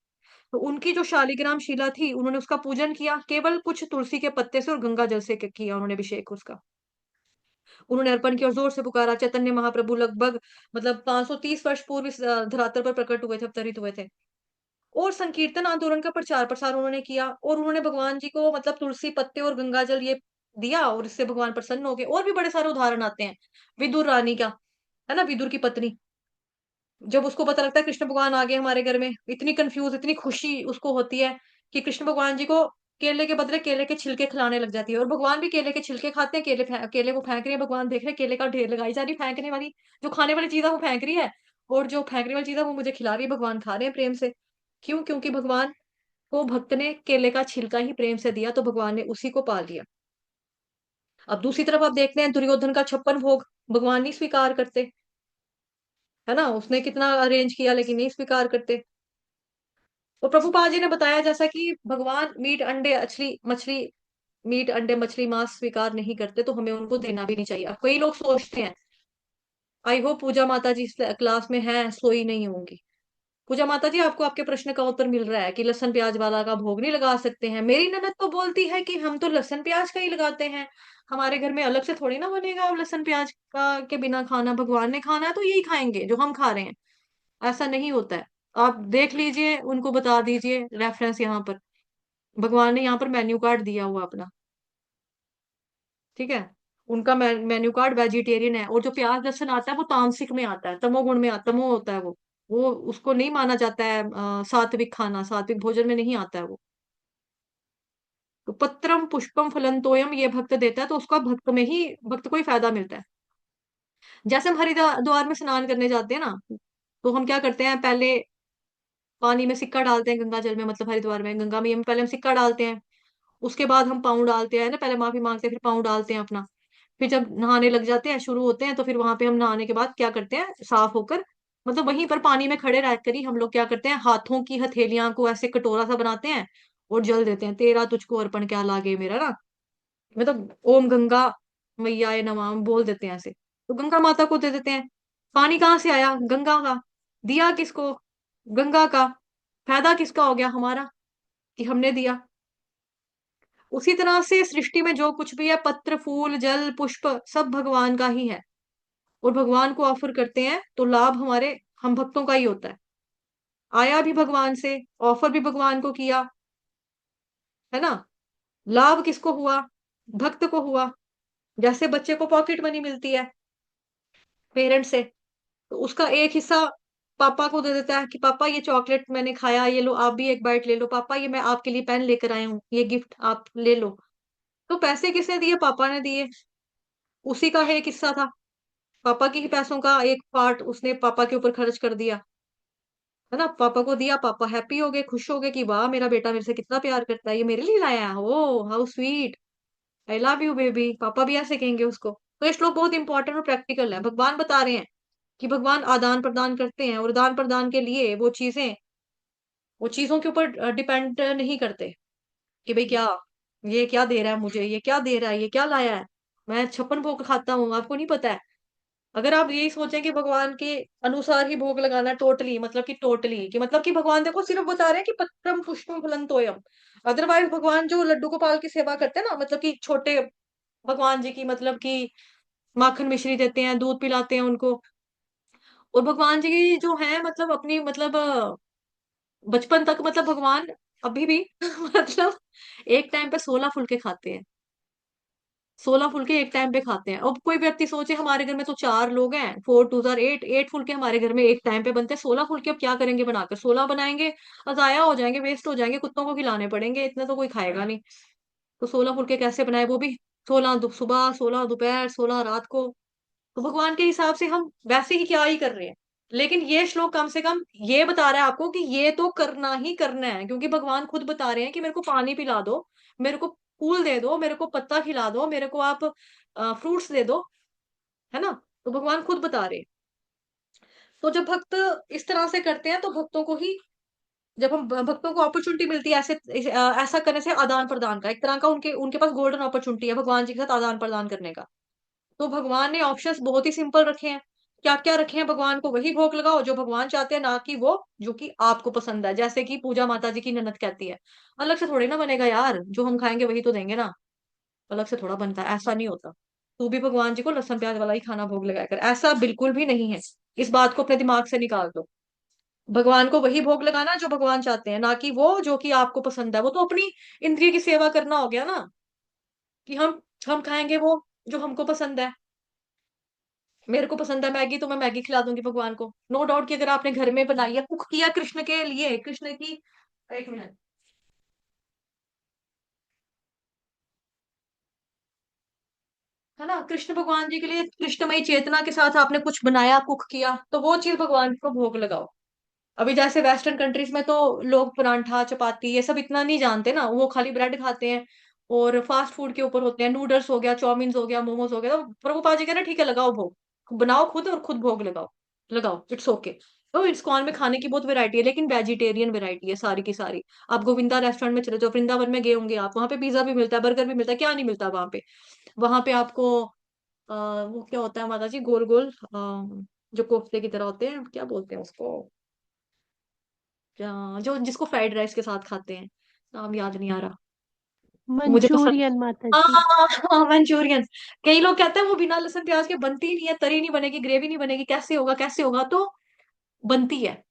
तो उनकी जो शालिग्राम शिला थी, उन्होंने उसका पूजन किया, केवल कुछ तुलसी के पत्ते से और गंगा जल से किया उन्होंने अभिषेक उसका। उन्होंने अर्पण किया और जोर से पुकारा। चैतन्य महाप्रभु लगभग मतलब 530 वर्ष पूर्व इस धरातल पर प्रकट हुए थे, अवतरित हुए थे। और संकीर्तन आंदोलन का प्रचार प्रसार उन्होंने किया, और उन्होंने भगवान जी को मतलब तुलसी पत्ते और गंगा जल ये दिया, और इससे भगवान प्रसन्न हो गए। और भी बड़े सारे उदाहरण आते हैं। विदुर रानी का, है ना, विदुर की पत्नी, जब उसको पता लगता है कृष्ण भगवान आ गए हमारे घर में, इतनी कंफ्यूज, इतनी खुशी उसको होती है कि कृष्ण भगवान जी को केले के बदले केले के छिलके खिलाने लग जाती है। और भगवान भी केले के छिलके खाते हैं, केले वो फेंक रही है, भगवान देख रहे हैं, केले का ढेर लगाई जा रही, फेंकने वाली, जो खाने वाली चीज है वो फेंक रही है, और जो फेंकने वाली चीज है वो मुझे खिला रही है, भगवान खा रहे हैं प्रेम से। क्यों? क्योंकि भगवान को भक्त ने केले का छिलका ही प्रेम से दिया, तो भगवान ने उसी को पा लिया। अब दूसरी तरफ आप देखते हैं दुर्योधन का 56 भोग भगवान नहीं स्वीकार करते, है ना, उसने कितना अरेंज किया लेकिन नहीं स्वीकार करते। तो प्रभुपाद जी ने बताया जैसा कि भगवान मीट अंडे मछली मछली, मीट अंडे मछली मांस स्वीकार नहीं करते, तो हमें उनको देना भी नहीं चाहिए। अब कई लोग सोचते हैं, आई होप पूजा माता जी इस क्लास में है, सोई नहीं होंगी। पूजा माता जी, आपको आपके प्रश्न का उत्तर मिल रहा है कि लहसुन प्याज वाला का भोग नहीं लगा सकते हैं। मेरी ननद तो बोलती है कि हम तो लहसुन प्याज का ही लगाते हैं, हमारे घर में अलग से थोड़ी ना बनेगा अब लहसुन प्याज का के बिना खाना, भगवान ने खाना है तो यही खाएंगे जो हम खा रहे हैं। ऐसा नहीं होता है। आप देख लीजिए, उनको बता दीजिए रेफरेंस यहाँ पर, भगवान ने यहाँ पर मेन्यू कार्ड दिया हुआ अपना, ठीक है। उनका मेन्यू कार्ड वेजिटेरियन है, और जो प्याज लहसुन आता है वो तामसिक में आता है, तमोगुण में तमो होता है वो उसको नहीं माना जाता है सात्विक खाना, सात्विक भोजन में नहीं आता है वो। तो पत्रम पुष्पम फलन तोयम ये भक्त देता है, तो उसका भक्त में ही, भक्त को ही फायदा मिलता है। जैसे हम हरिद्वार में स्नान करने जाते हैं ना, तो हम क्या करते हैं, पहले पानी में सिक्का डालते हैं, गंगा जल में, मतलब हरिद्वार में गंगा में पहले हम सिक्का डालते हैं, उसके बाद हम पाँव डालते हैं ना, पहले माफी मांगते हैं फिर पाँव डालते हैं अपना। फिर जब नहाने लग जाते हैं, शुरू होते हैं, तो फिर वहां पे हम नहाने के बाद क्या करते हैं, साफ होकर, मतलब वहीं पर पानी में खड़े रहकर ही हम लोग क्या करते हैं, हाथों की हथेलियां को ऐसे कटोरा सा बनाते हैं और जल देते हैं, तेरा तुझको अर्पण क्या लागे मेरा ना, मतलब ओम गंगा मैया नमः बोल देते हैं ऐसे, तो गंगा माता को दे देते हैं। पानी कहाँ से आया? गंगा का। दिया किसको? गंगा का। फायदा किसका हो गया? हमारा, कि हमने दिया। उसी तरह से सृष्टि में जो कुछ भी है, पत्र फूल जल पुष्प, सब भगवान का ही है, और भगवान को ऑफर करते हैं तो लाभ हमारे, हम भक्तों का ही होता है। आया भी भगवान से, ऑफर भी भगवान को किया, है ना, लाभ किसको हुआ? भक्त को हुआ। जैसे बच्चे को पॉकेट मनी मिलती है पेरेंट्स से, तो उसका एक हिस्सा पापा को दे देता है कि पापा ये चॉकलेट मैंने खाया, ये लो आप भी एक बाइट ले लो, पापा ये मैं आपके लिए पेन लेकर आया हूँ, ये गिफ्ट आप ले लो। तो पैसे किसने दिए? पापा ने दिए। उसी का है एक हिस्सा था, पापा के ही पैसों का एक पार्ट उसने पापा के ऊपर खर्च कर दिया, है ना। पापा को दिया, पापा हैप्पी हो गए, खुश हो गए कि वाह मेरा बेटा मेरे से कितना प्यार करता है, ये मेरे लिए लाया है, oh how sweet, I love you baby, पापा भी ऐसे कहेंगे उसको। तो ये श्लोक बहुत इंपॉर्टेंट और प्रैक्टिकल है। भगवान बता रहे हैं कि भगवान आदान प्रदान करते हैं, और आदान प्रदान के लिए वो चीजों के ऊपर डिपेंड नहीं करते कि भाई क्या, ये क्या दे रहा है मुझे, ये क्या दे रहा है, ये क्या लाया है, मैं 56 भोग खाता हूँ, आपको नहीं पता है। अगर आप यही सोचें कि भगवान के अनुसार ही भोग लगाना है, टोटली मतलब कि टोटली कि मतलब कि भगवान देखो सिर्फ बता रहे हैं कि पत्रम पुष्पम फलम तोयम। अदरवाइज भगवान जो लड्डू गोपाल की सेवा करते हैं ना, मतलब कि छोटे भगवान जी की, मतलब कि माखन मिश्री देते हैं, दूध पिलाते हैं उनको। और भगवान जी की जो है मतलब अपनी मतलब बचपन तक मतलब भगवान अभी भी मतलब एक टाइम पे 16 फुलके खाते हैं। 16 फुलके एक टाइम पे खाते हैं। अब कोई व्यक्ति सोचे हमारे घर में तो 4 लोग हैं, 4 2 8, 8 फुलके हमारे घर में एक टाइम पे बनते हैं, 16 फुलके अब क्या करेंगे बनाकर, 16 बनाएंगे, अजाया हो जाएंगे, वेस्ट हो जाएंगे, कुत्तों को खिलाने पड़ेंगे, इतना तो कोई खाएगा नहीं। तो 16 फुलके कैसे बनाए, वो भी 16 सुबह, 16 दोपहर, 16 रात को। तो भगवान के हिसाब से हम वैसे ही क्या ही कर रहे हैं। लेकिन ये श्लोक कम से कम ये बता रहा है आपको कि ये तो करना ही करना है, क्योंकि भगवान खुद बता रहे हैं कि मेरे को पानी पिला दो, मेरे को फूल दे दो, मेरे को पत्ता खिला दो, मेरे को आप फ्रूट्स दे दो, है ना। तो भगवान खुद बता रहे हैं। तो जब भक्त इस तरह से करते हैं तो भक्तों को ही, जब हम भक्तों को अपॉर्चुनिटी मिलती है ऐसे ऐसा करने से, आदान प्रदान का एक तरह का उनके उनके पास गोल्डन अपॉर्चुनिटी है भगवान जी के साथ आदान प्रदान करने का। तो भगवान ने ऑप्शंस बहुत ही सिंपल रखे हैं। क्या क्या रखे हैं? भगवान को वही भोग लगाओ जो भगवान चाहते हैं, ना कि वो जो कि आपको पसंद है। जैसे कि पूजा माता जी की ननद कहती है, अलग से थोड़ी ना बनेगा यार, जो हम खाएंगे वही तो देंगे ना, अलग से थोड़ा बनता है, ऐसा नहीं होता। तू भी भगवान जी को लहसुन प्याज वाला ही खाना भोग लगाया कर, ऐसा बिल्कुल भी नहीं है। इस बात को अपने दिमाग से निकाल दो। भगवान को वही भोग लगाना जो भगवान चाहते हैं, ना कि वो जो कि आपको पसंद है। वो तो अपनी इंद्रिय की सेवा करना हो गया ना, कि हम खाएंगे वो जो हमको पसंद है। मेरे को पसंद है मैगी, तो मैं मैगी खिला दूंगी भगवान को। नो डाउट कि अगर आपने घर में बनाई है, कुक किया कृष्ण के लिए, कृष्ण की, एक मिनट, है ना, कृष्ण भगवान जी के लिए कृष्णमयी चेतना के साथ आपने कुछ बनाया, कुक किया, तो वो चीज भगवान को भोग लगाओ। अभी जैसे वेस्टर्न कंट्रीज में तो लोग परांठा चपाती ये सब इतना नहीं जानते ना, वो खाली ब्रेड खाते हैं और फास्ट फूड के ऊपर होते हैं, नूडल्स हो गया, चाउमीन हो गया, मोमोज हो गया। तो प्रभुपाद जी कह रहे हैं, ठीक है लगाओ भोग, बनाओ खुद और खुद भोग लगाओ, लगाओ, इट्स ओके। तो इस्कॉन में खाने की बहुत वैरायटी है, लेकिन वेजिटेरियन वैरायटी है सारी की सारी। आप गोविंदा रेस्टोरेंट में चले जाओ, वृंदावन में गए होंगे आप, वहां पे पिज्जा भी मिलता है, बर्गर भी मिलता है, क्या नहीं मिलता वहां पे। वहां पे आपको वो क्या होता है माता जी, गोल गोल जो कोफ्ते की तरह होते हैं, क्या बोलते हैं उसको, जो जिसको फ्राइड राइस के साथ खाते हैं, नाम याद नहीं आ रहा, मुझे पसंद। मंचूरियन माता जी। हाँ हाँ, मंचूरियन। कई लोग कहते हैं वो बिना लहसुन प्याज के बनती ही नहीं है, तरी नहीं बनेगी, ग्रेवी नहीं बनेगी, कैसे होगा कैसे होगा, तो बनती है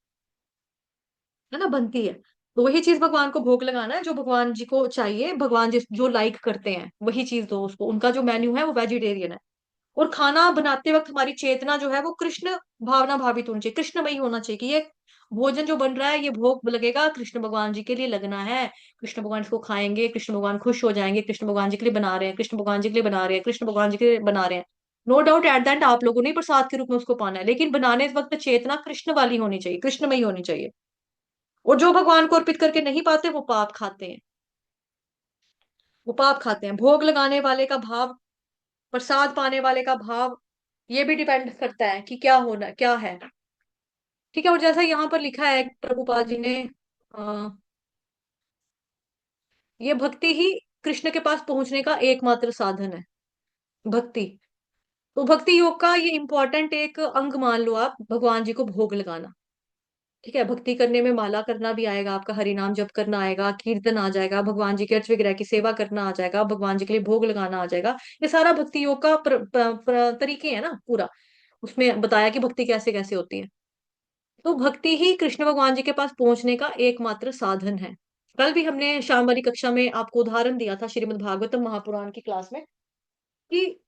ना, बनती है। तो वही चीज भगवान को भोग लगाना है जो भगवान जी को चाहिए, भगवान जी जो लाइक करते हैं वही चीज दो उसको। उनका जो मेन्यू है वो वेजिटेरियन है। और खाना बनाते वक्त हमारी चेतना जो है वो कृष्ण भावना भावित होनी चाहिए, कृष्णमयी होना चाहिए, कि ये भोजन जो बन रहा है ये भोग लगेगा कृष्ण भगवान जी के लिए लगना है। कृष्ण भगवान इसको खाएंगे, कृष्ण भगवान खुश हो जाएंगे, कृष्ण भगवान जी के लिए बना रहे हैं, कृष्ण भगवान जी के लिए बना रहे हैं, कृष्ण भगवान जी के लिए बना रहे हैं। No doubt at the end आप लोगों ने प्रसाद के रूप में उसको पाना है, लेकिन बनाने वक्त चेतना कृष्ण वाली होनी चाहिए, कृष्णमयी होनी चाहिए। और जो भगवान को अर्पित करके नहीं पाते वो पाप खाते हैं, वो पाप खाते हैं। भोग लगाने वाले का भाव, प्रसाद पाने वाले का भाव, ये भी डिपेंड करता है कि क्या होना क्या है। ठीक है। और जैसा यहाँ पर लिखा है प्रभुपाद जी ने, अ, ये भक्ति ही कृष्ण के पास पहुंचने का एकमात्र साधन है, भक्ति। तो भक्ति योग का ये इंपॉर्टेंट एक अंग मान लो आप, भगवान जी को भोग लगाना। ठीक है। भक्ति करने में माला करना भी आएगा आपका, हरि नाम जप करना आएगा, कीर्तन आ जाएगा, भगवान जी के अर्च विग्रह की सेवा करना आ जाएगा, भगवान जी के लिए भोग लगाना आ जाएगा। ये सारा भक्ति योग का तरीके है ना पूरा, उसमें बताया कि भक्ति कैसे कैसे होती है। तो भक्ति ही कृष्ण भगवान जी के पास पहुंचने का एकमात्र साधन है। कल भी हमने शाम वाली कक्षा में आपको उदाहरण दिया था श्रीमद् भागवतम महापुराण की क्लास में, कि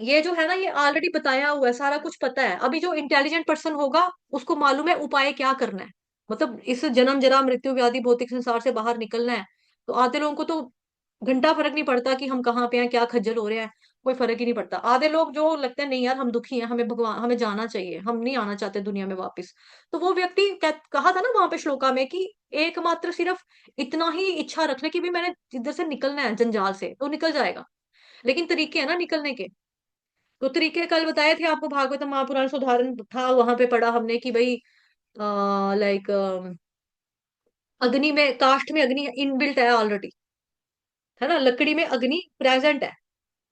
ये जो है ना, ये ऑलरेडी बताया हुआ है, सारा कुछ पता है। अभी जो इंटेलिजेंट पर्सन होगा उसको मालूम है उपाय क्या करना है। मतलब इस जन्म जरा मृत्यु व्याधि भौतिक संसार से बाहर निकलना है। तो आधे लोगों को तो घंटा फर्क नहीं पड़ता कि हम कहाँ पे हैं, क्या खज्जल हो रहे हैं, कोई फर्क ही नहीं पड़ता। आधे लोग जो लगते हैं नहीं यार हम दुखी हैं, हमें भगवान, हमें जाना चाहिए, हम नहीं आना चाहते दुनिया में वापस। तो वो व्यक्ति कहा था ना वहां पे श्लोका में कि एकमात्र सिर्फ इतना ही इच्छा रख ले कि भी मैंने इधर से निकलना है जंजाल से, तो निकल जाएगा। लेकिन तरीके हैं ना निकलने के। तो तरीके कल बताए थे आपको, भागवत महापुराण से उदाहरण था, वहां पे पढ़ा हमने कि भाई लाइक अग्नि में, काष्ठ में अग्नि इनबिल्ट है ऑलरेडी, है ना, लकड़ी में अग्नि प्रेजेंट है।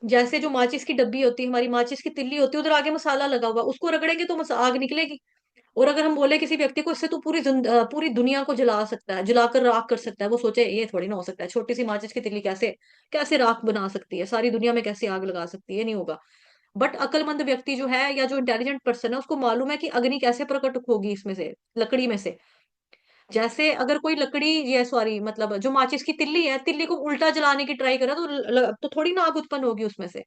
जैसे जो माचिस की डब्बी होती है, हमारी माचिस की तिल्ली होती है, उधर आगे मसाला लगा हुआ, उसको रगड़ेंगे तो आग निकलेगी। और अगर हम बोले किसी व्यक्ति को इससे तो पूरी दुनिया को जला सकता है, जलाकर राख कर सकता है, वो सोचे ये थोड़ी ना हो सकता है, छोटी सी माचिस की तिल्ली कैसे कैसे राख बना सकती है, सारी दुनिया में कैसे आग लगा सकती है, ये नहीं होगा। बट अक्लमंद व्यक्ति जो है या जो इंटेलिजेंट पर्सन है उसको मालूम है कि अग्नि कैसे प्रकट होगी इसमें से, लकड़ी में से। जैसे अगर कोई लकड़ी, ये सॉरी मतलब जो माचिस की तिल्ली है, तिल्ली को उल्टा जलाने की ट्राई करे तो तो थोड़ी ना आग उत्पन्न होगी उसमें से।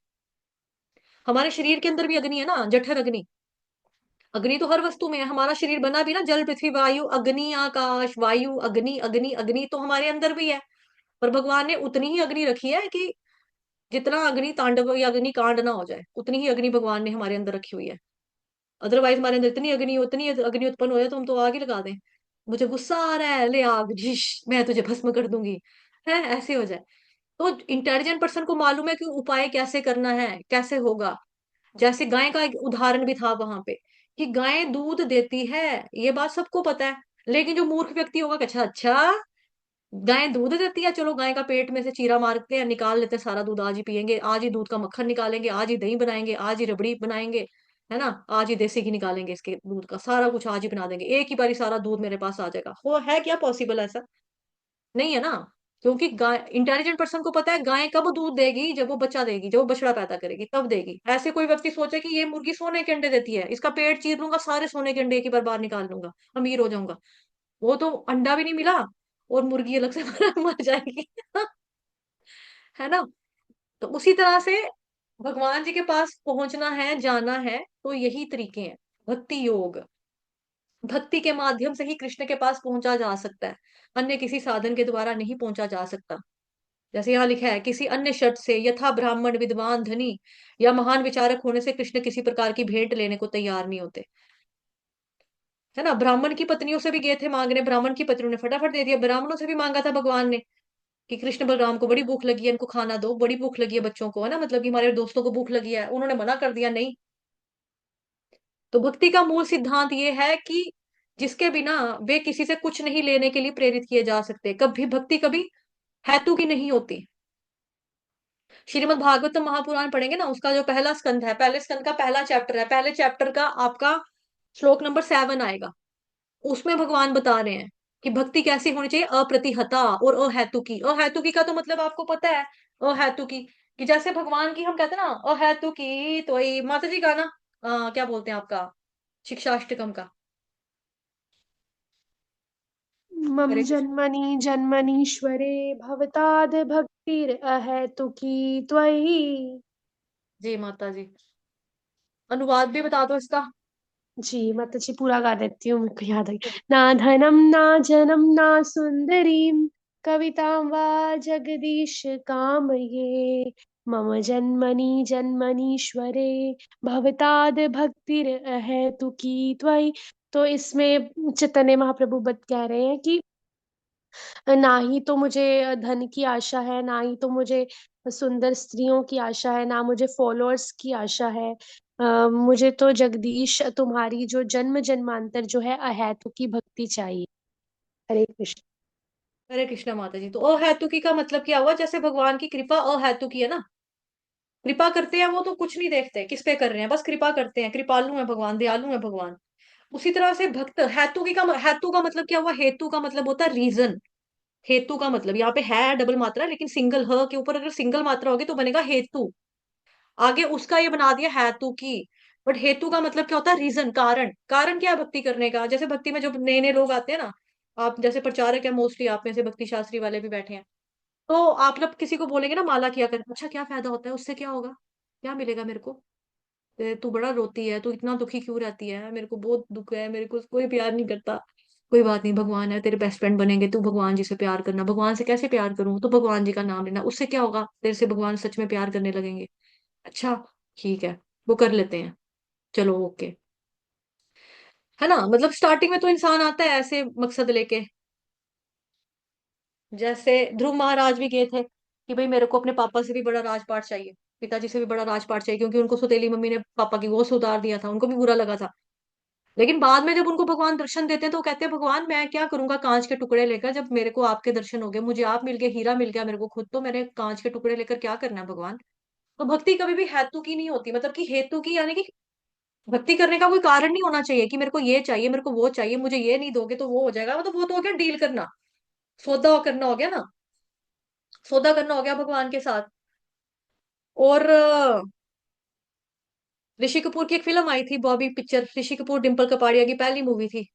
हमारे शरीर के अंदर भी अग्नि है ना, जठर अग्नि। अग्नि तो हर वस्तु में है, हमारा शरीर बना भी ना जल पृथ्वी वायु अग्नि आकाश, वायु अग्नि अग्नि अग्नि तो हमारे अंदर भी है। पर भगवान ने उतनी ही अग्नि रखी है कि जितना अग्नि तांडव या अग्नि कांड ना हो जाए, उतनी ही अग्नि भगवान ने हमारे अंदर रखी हुई है। अदरवाइज हमारे अंदर इतनी अग्नि, उतनी अग्नि उत्पन्न हो जाए तो हम तो आग ही लगा दें। मुझे गुस्सा आ रहा है, ले आग, जिश, मैं तुझे भस्म कर दूंगी, है ऐसे हो जाए। तो इंटेलिजेंट पर्सन को मालूम है कि उपाय कैसे करना है, कैसे होगा। जैसे गाय का एक उदाहरण भी था वहां पे, कि गाय दूध देती है, ये बात सबको पता है। लेकिन जो मूर्ख व्यक्ति होगा कि अच्छा अच्छा, गाय दूध देती है, चलो गाय का पेट में से चीरा मारते हैं, निकाल लेते हैं सारा दूध, आज ही पियेंगे, आज ही दूध का मक्खन निकालेंगे, आज ही दही बनाएंगे, आज ही रबड़ी बनाएंगे, है ना, आज ही देसी घी निकालेंगे, इसके दूध का सारा कुछ आज ही बना देंगे, एक ही बारी सारा दूध मेरे पास आ जाएगा। हो है क्या पॉसिबल ऐसा? नहीं है ना। क्योंकि गाय, इंटेलिजेंट पर्सन को पता है गाय कब दूध देगी, जब वो बच्चा देगी, जब वो बछड़ा पैदा करेगी तब देगी। ऐसे कोई व्यक्ति सोचे कि ये मुर्गी सोने के अंडे देती है, इसका पेट चीर लूंगा, सारे सोने के अंडे एक ही बार बाहर निकाल लूंगा, अमीर हो जाऊंगा। वो तो अंडा भी नहीं मिला और मुर्गी अलग से मर जाएगी। है ना। तो उसी तरह से भगवान जी के पास पहुंचना है, जाना है, तो यही तरीके हैं। भक्ति योग, भक्ति के माध्यम से ही कृष्ण के पास पहुंचा जा सकता है, अन्य किसी साधन के द्वारा नहीं पहुंचा जा सकता। जैसे यहाँ लिखा है, किसी अन्य शर्त से, यथा ब्राह्मण विद्वान धनी या महान विचारक होने से कृष्ण किसी प्रकार की भेंट लेने को तैयार नहीं होते। है ना, ब्राह्मण की पत्नियों से भी गए थे मांगने, ब्राह्मण की पत्नियों ने फटाफट दे दिया, ब्राह्मणों से भी मांगा था भगवान ने कि कृष्ण बलराम को बड़ी भूख लगी है, इनको खाना दो, बड़ी भूख लगी है बच्चों को, है ना, मतलब कि हमारे दोस्तों को भूख लगी है, उन्होंने मना कर दिया नहीं। तो भक्ति का मूल सिद्धांत ये है कि जिसके बिना वे किसी से कुछ नहीं लेने के लिए प्रेरित किए जा सकते, कभी भक्ति कभी हेतु की नहीं होती। श्रीमद् भागवतम महापुराण पढ़ेंगे ना, उसका जो पहला स्कंध है, पहले स्कंद का पहला चैप्टर है, पहले चैप्टर का आपका श्लोक नंबर 7 आएगा। उसमें भगवान बता रहे हैं कि भक्ति कैसी होनी चाहिए, अप्रतिहता और अहेतुकी। अहेतुकी का तो मतलब आपको पता है, अहेतुकी कि जैसे भगवान की हम कहते हैं ना, अहेतुकी तो ये माता जी का ना, क्या बोलते हैं आपका, शिक्षाष्टकम का। मम हरे कृष्ण। जन्मनि जन्मनीश्वरे भवताद् भक्तिरहैतुकी त्वयि। जी माता जी, अनुवाद भी बता दो इसका। जी माता जी पूरा गा देती हूँ, मेरे को याद है। ना धनम ना जनम ना सुंदरीम कवितां वा जगदीश कामये, मम जन्मनि जन्मनीश्वरे भवताद् भक्तिरहैतुकी त्वयि। तो इसमें चैतन्य महाप्रभु बत कह रहे हैं कि ना ही तो मुझे धन की आशा है, ना ही तो मुझे सुंदर स्त्रियों की आशा है, ना मुझे फॉलोअर्स की आशा है। मुझे तो जगदीश तुम्हारी जो जन्म जन्मांतर जो है अहेतु की भक्ति चाहिए। हरे कृष्ण। हरे कृष्ण माता जी। तो अहेतुकी का मतलब क्या हुआ, जैसे भगवान की कृपा अहेतुकी है ना, कृपा करते हैं वो तो कुछ नहीं देखते किस पे कर रहे हैं, बस कृपा करते हैं, कृपालु है भगवान, दयालु है भगवान। उसी तरह से भक्त, हेतु का मतलब क्या हुआ, हेतु का मतलब होता है रीजन। हेतु का मतलब यहाँ पे है डबल मात्रा, लेकिन सिंगल ह के ऊपर अगर सिंगल मात्रा होगी तो बनेगा हेतु। आगे उसका ये बना दिया हेतु की। बट हेतु का मतलब क्या होता है, रीजन, कारण। कारण क्या है भक्ति करने का, जैसे भक्ति में जो नए नए लोग आते हैं ना, आप जैसे प्रचारक है मोस्टली, आप में से भक्ति शास्त्री वाले भी बैठे हैं, तो आप लोग किसी को बोलेंगे ना माला किया कर, अच्छा क्या फायदा होता है उससे, क्या होगा, क्या मिलेगा मेरे को, तू बड़ा रोती है, तू इतना दुखी क्यों रहती है, मेरे को बहुत दुख है, मेरे को कोई प्यार नहीं करता। कोई बात नहीं, भगवान है, तेरे बेस्ट फ्रेंड बनेंगे, तू भगवान जी से प्यार करना। भगवान से कैसे प्यार करूं, तो भगवान जी का नाम लेना, उससे क्या होगा, तेरे से भगवान सच में प्यार करने लगेंगे। अच्छा, ठीक है, वो कर लेते हैं, चलो ओके। है ना, मतलब स्टार्टिंग में तो इंसान आता है ऐसे मकसद लेके। जैसे ध्रुव महाराज भी गए थे कि भाई मेरे को अपने पापा से भी बड़ा राजपाट चाहिए, पिताजी से भी बड़ा राजपाट चाहिए, क्योंकि उनको सौतेली मम्मी ने पापा की वो उतार दिया था, उनको भी बुरा लगा था। लेकिन बाद में जब उनको भगवान दर्शन देते हैं तो वो कहते हैं, भगवान मैं क्या करूंगा कांच के टुकड़े लेकर, जब मेरे को आपके दर्शन हो गए, मुझे आप मिल गए, हीरा मिल गया मेरे को खुद, तो मैंने कांच के टुकड़े लेकर क्या करना है भगवान। तो भक्ति कभी भी हेतु की नहीं होती, मतलब कि हेतु की यानी कि भक्ति करने का कोई कारण नहीं होना चाहिए कि मेरे को ये चाहिए, मेरे को वो चाहिए, मुझे ये नहीं दोगे तो वो हो जाएगा, मतलब वो तो हो गया डील करना, सौदा करना हो गया ना, सौदा करना हो गया भगवान के साथ। और ऋषि कपूर की एक फिल्म आई थी बॉबी पिक्चर, ऋषि कपूर डिम्पल कपाड़िया की पहली मूवी थी,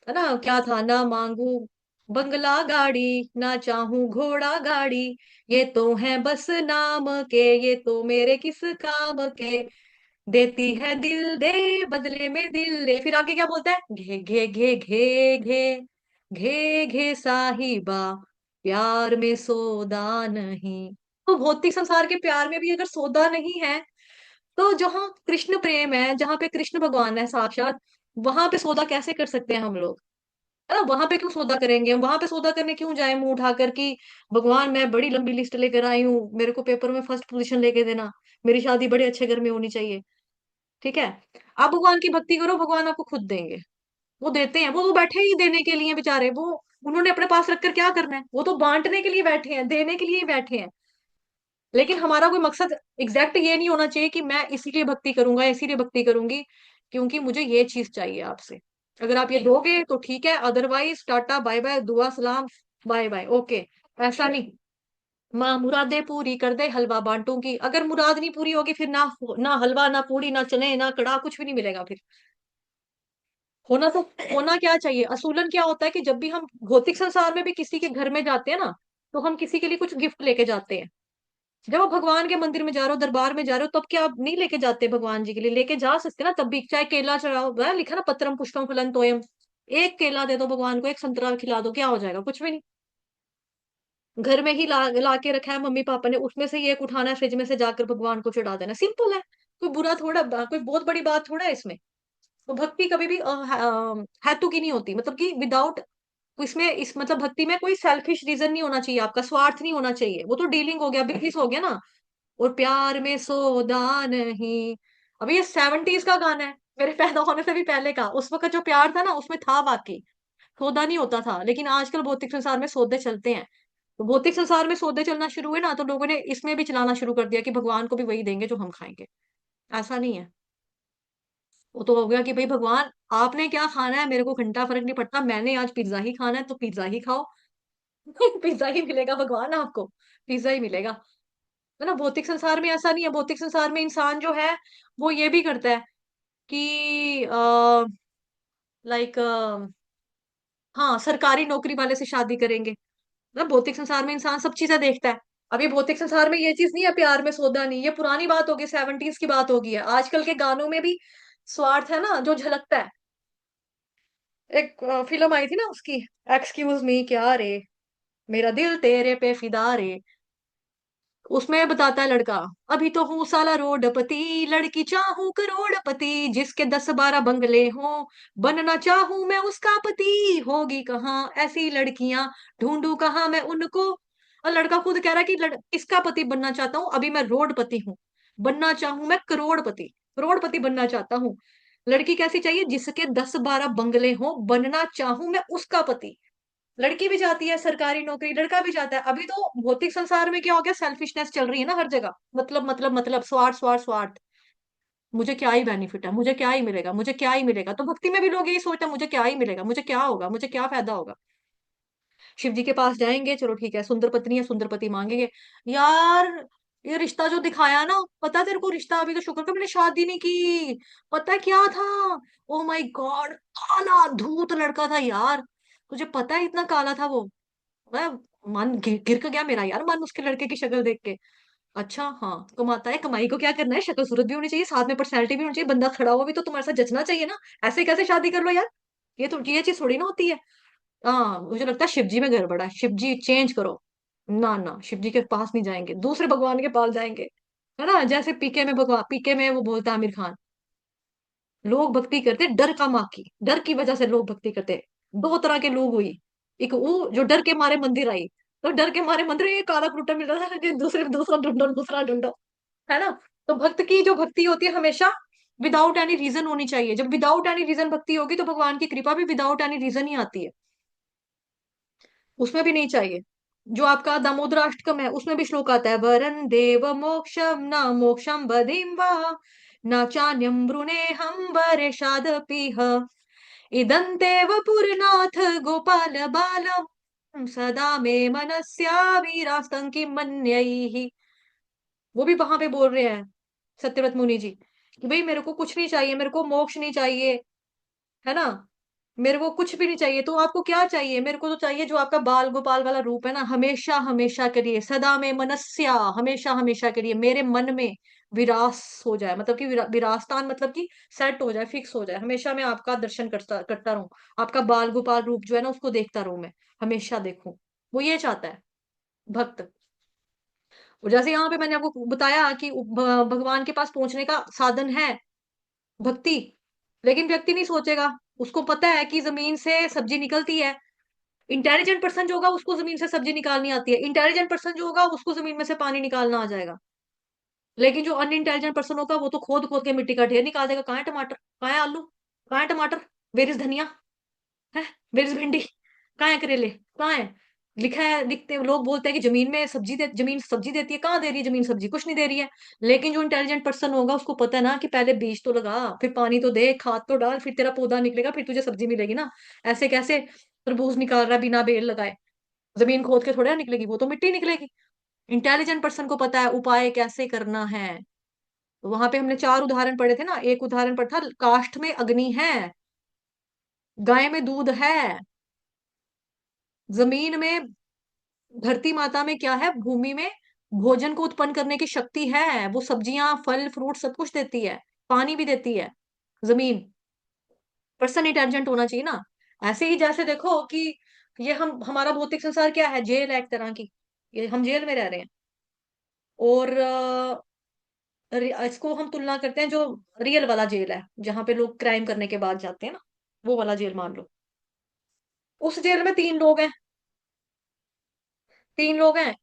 है ना, क्या था, ना मांगू बंगला गाड़ी, ना चाहूं घोड़ा गाड़ी, ये तो है बस नाम के, ये तो मेरे किस काम के, देती है दिल दे बदले में दिल दे। फिर आगे क्या बोलता है, घे घे घे घे घे घे घे साहिबा, प्यार में सौदा नहीं। तो भौतिक संसार के प्यार में भी अगर सौदा नहीं है, तो जहाँ कृष्ण प्रेम है, जहाँ पे कृष्ण भगवान है साक्षात, वहां पे सौदा कैसे कर सकते हैं हम लोग, है ना, वहां पे क्यों सौदा करेंगे हम, वहां पे सौदा करने क्यों जाए मुंह उठाकर कि भगवान मैं बड़ी लंबी लिस्ट लेकर आई हूँ, मेरे को पेपर में फर्स्ट पोजीशन लेके देना, मेरी शादी बड़े अच्छे घर में होनी चाहिए। ठीक है, आप भगवान की भक्ति करो, भगवान आपको खुद देंगे, वो देते हैं, वो तो बैठे ही देने के लिए बेचारे, वो उन्होंने अपने पास रखकर क्या करना है, वो तो बांटने के लिए बैठे हैं, देने के लिए ही बैठे हैं। लेकिन हमारा कोई मकसद एग्जैक्ट ये नहीं होना चाहिए कि मैं इसीलिए भक्ति करूंगा, इसीलिए भक्ति करूंगी क्योंकि मुझे ये चीज चाहिए आपसे। अगर आप ये दोगे तो ठीक है, अदरवाइज टाटा बाय बाय, दुआ सलाम, बाय बाय, ओके। ऐसा नहीं, माँ मुरादे पूरी कर दे हलवा बांटूंगी, अगर मुराद नहीं पूरी होगी फिर ना, ना हलवा, ना पूरी, ना चने, ना कड़ा, कुछ भी नहीं मिलेगा फिर। होना तो, होना क्या चाहिए, असूलन क्या होता है कि जब भी हम भौतिक संसार में भी किसी के घर में जाते हैं ना, तो हम किसी के लिए कुछ गिफ्ट लेके जाते हैं। जब आप भगवान के मंदिर में जा रहे हो, दरबार में जा रहे हो, तब क्या आप नहीं लेके जाते भगवान जी के लिए, लेके जा सकते ना, तब भी चाहे केला चढ़ाओ, वह लिखा ना पत्रम पुष्पम फलन तोयम, एक केला दे दो भगवान को, एक संतरा खिला दो, क्या हो जाएगा, कुछ भी नहीं। घर में ही ला के रखा है मम्मी पापा ने, उसमें से ही एक उठाना है फ्रिज में से, जाकर भगवान को चढ़ा देना, सिंपल है। कोई बुरा थोड़ा, कोई बहुत बड़ी बात थोड़ा है इसमें। तो भक्ति कभी भी हेतु की नहीं होती, मतलब कि विदाउट, इसमें इस मतलब भक्ति में कोई सेल्फिश रीजन नहीं होना चाहिए, आपका स्वार्थ नहीं होना चाहिए, वो तो डीलिंग हो गया, बिजनेस हो गया ना। और प्यार में सौदा नहीं, अभी ये 70s का गाना है, मेरे पैदा होने से भी पहले का, उस वक्त जो प्यार था ना उसमें था वाकई, सौदा नहीं होता था। लेकिन आजकल भौतिक संसार में सौदे चलते हैं, तो भौतिक संसार में सौदे चलना शुरू हुए ना, तो लोगों ने इसमें भी चलाना शुरू कर दिया कि भगवान को भी वही देंगे जो हम खाएंगे। ऐसा नहीं है, वो तो हो गया कि भाई भगवान आपने क्या खाना है, मेरे को घंटा फर्क नहीं पड़ता, मैंने आज पिज्जा ही खाना है तो पिज्जा ही खाओ। पिज्जा ही मिलेगा भगवान आपको, पिज्जा ही मिलेगा। है ना, भौतिक संसार में ऐसा नहीं है, भौतिक संसार में इंसान जो है वो ये भी करता है कि लाइक, हाँ सरकारी नौकरी वाले से शादी करेंगे। मतलब भौतिक संसार में इंसान सब चीजें देखता है। अभी भौतिक संसार में ये चीज नहीं है, प्यार में सौदा नहीं, ये पुरानी बात होगी, 70s की बात होगी है, आजकल के गानों में भी स्वार्थ है ना जो झलकता है। एक फिल्म आई थी ना उसकी, एक्सक्यूज मी क्या रे, मेरा दिल तेरे पे फिदा रे, उसमें बताता है लड़का, अभी तो हूँ साला रोडपति, लड़की चाहूं करोड़पति, जिसके 10-12 बंगले हों, बनना चाहूं मैं उसका पति, होगी कहाँ ऐसी लड़कियां, ढूंढूं कहाँ मैं उनको। और लड़का खुद कह रहा है कि किसका पति बनना चाहता हूँ, अभी मैं रोडपति हूँ, बनना चाहूं मैं करोड़पति, करोड़पति बनना चाहता हूँ। लड़की कैसी चाहिए, जिसके 10-12 बंगले हों, बनना चाहूं मैं उसका पति। लड़की भी जाती है सरकारी नौकरी, लड़का भी जाता है। अभी तो भौतिक संसार में क्या हो गया, सेल्फिशनेस चल रही है ना हर जगह, मतलब स्वार्थ स्वार्थ स्वार्थ, मुझे क्या ही बेनिफिट है, मुझे क्या ही मिलेगा, मुझे क्या ही मिलेगा। तो भक्ति में भी लोग यही सोचते हैं, मुझे क्या ही मिलेगा, मुझे क्या होगा, मुझे क्या फायदा होगा। शिव जी के पास जाएंगे, चलो ठीक है, सुंदर पत्नी है, सुंदर पति मांगेंगे। यार ये रिश्ता जो दिखाया ना, पता है तेरे को रिश्ता, अभी तो शुक्र कर मैंने शादी नहीं की, पता है क्या था, ओ माय गॉड, काला धूत लड़का था यार, तुझे पता है इतना काला था वो। मैं, मन गिर गिर के गया मेरा यार, मन उसके लड़के की शक्ल देख के। अच्छा हाँ, कमाता है, कमाई को क्या करना है, शक्ल सूरत भी होनी चाहिए, साथ में पर्सनैलिटी भी होनी चाहिए, बंदा खड़ा हुआ भी तो तुम्हारे साथ जचना चाहिए ना। ऐसे कैसे शादी कर लो यार, ये तो ये चीज थोड़ी ना होती है। हाँ, मुझे लगता है शिव जी में गड़बड़ है, शिव जी चेंज करो। ना ना, शिव जी के पास नहीं जाएंगे, दूसरे भगवान के पास जाएंगे। है ना, जैसे पीके में भगवान, पीके में वो बोलता है आमिर खान, लोग भक्ति करते डर का माँ की, डर की वजह से लोग भक्ति करते। दो तरह के लोग हुई, एक वो जो डर के मारे मंदिर आई, तो डर के मारे मंदिर, ये काला कुर्ता मिल रहा है कि दूसरे दूसरा ढूंढो दूसरा ढूंढो। है ना। तो भक्त की जो भक्ति होती है हमेशा विदाउट एनी रीजन होनी चाहिए, जब विदाउट एनी रीजन भक्ति होगी तो भगवान की कृपा भी विदाउट एनी रीजन ही आती है, उसमें भी नहीं चाहिए। जो आपका दामोदराष्टकम है उसमें भी श्लोक आता है, वरन देव मोक्षम न मोक्षम बधिम वा न चान्यम ब्रूने हम वरेशादपीह इदन्तेव पुरनाथ गोपाल बालम सदा मे मनस्या वीरास्तं किं मन्यैः। वो भी वहां पे बोल रहे हैं सत्यव्रत मुनि जी कि भाई मेरे को कुछ नहीं चाहिए, मेरे को मोक्ष नहीं चाहिए, है ना, मेरे को कुछ भी नहीं चाहिए, तो आपको क्या चाहिए, मेरे को तो चाहिए जो आपका बाल गोपाल वाला रूप है ना, हमेशा हमेशा के लिए, सदा में मनस्या, हमेशा हमेशा के लिए मेरे मन में विरास हो जाए, मतलब कि विरासतान मतलब कि सेट हो जाए, फिक्स हो जाए, हमेशा मैं आपका दर्शन करता करता रहूं, आपका बाल गोपाल रूप जो है ना उसको देखता रहूं मैं, हमेशा देखूं। वो ये चाहता है भक्त। और जैसे यहाँ पे मैंने आपको बताया कि भगवान के पास पहुंचने का साधन है भक्ति, लेकिन व्यक्ति नहीं सोचेगा, उसको पता है कि जमीन से सब्जी निकलती है। इंटेलिजेंट पर्सन जो होगा उसको जमीन से सब्जी निकालनी आती है, इंटेलिजेंट पर्सन जो होगा उसको जमीन में से पानी निकालना आ जाएगा। लेकिन जो अनइंटेलिजेंट पर्सन होगा वो तो खोद खोद के मिट्टी का ढेर निकाल देगा, कहाँ है टमाटर, कहाँ है आलू, कहाँ है टमाटर, वेर इज धनिया, है वेर इज भिंडी, कहाँ है करेले, कहाँ है। लिखा है, लिखते लोग बोलते हैं कि जमीन में सब्जी दे, जमीन सब्जी देती है, कहाँ दे रही है जमीन सब्जी, कुछ नहीं दे रही है। लेकिन जो इंटेलिजेंट पर्सन होगा उसको पता है ना कि पहले बीज तो लगा, फिर पानी तो दे, खाद तो डाल, फिर तेरा पौधा निकलेगा, फिर तुझे सब्जी मिलेगी ना। ऐसे कैसे तरबूज निकाल रहा है बिना बेल लगाए, जमीन खोद के थोड़ा ना निकलेगी, वो तो मिट्टी निकलेगी। इंटेलिजेंट पर्सन को पता है उपाय कैसे करना है। तो वहां पे हमने चार उदाहरण पढ़े थे ना, एक उदाहरण पढ़ा था काष्ठ में अग्नि है, गाय में दूध है, जमीन में, धरती माता में क्या है, भूमि में भोजन को उत्पन्न करने की शक्ति है, वो सब्जियां फल फ्रूट सब कुछ देती है, पानी भी देती है जमीन। पर्सन इंटेलिजेंट होना चाहिए ना। ऐसे ही जैसे देखो कि ये हम हमारा भौतिक संसार क्या है, जेल है एक तरह की, ये हम जेल में रह रहे हैं। और इसको हम तुलना करते हैं जो रियल वाला जेल है जहां पे लोग क्राइम करने के बाद जाते हैं ना, वो वाला जेल मान लो। उस जेल में तीन लोग हैं, तीन लोग हैं,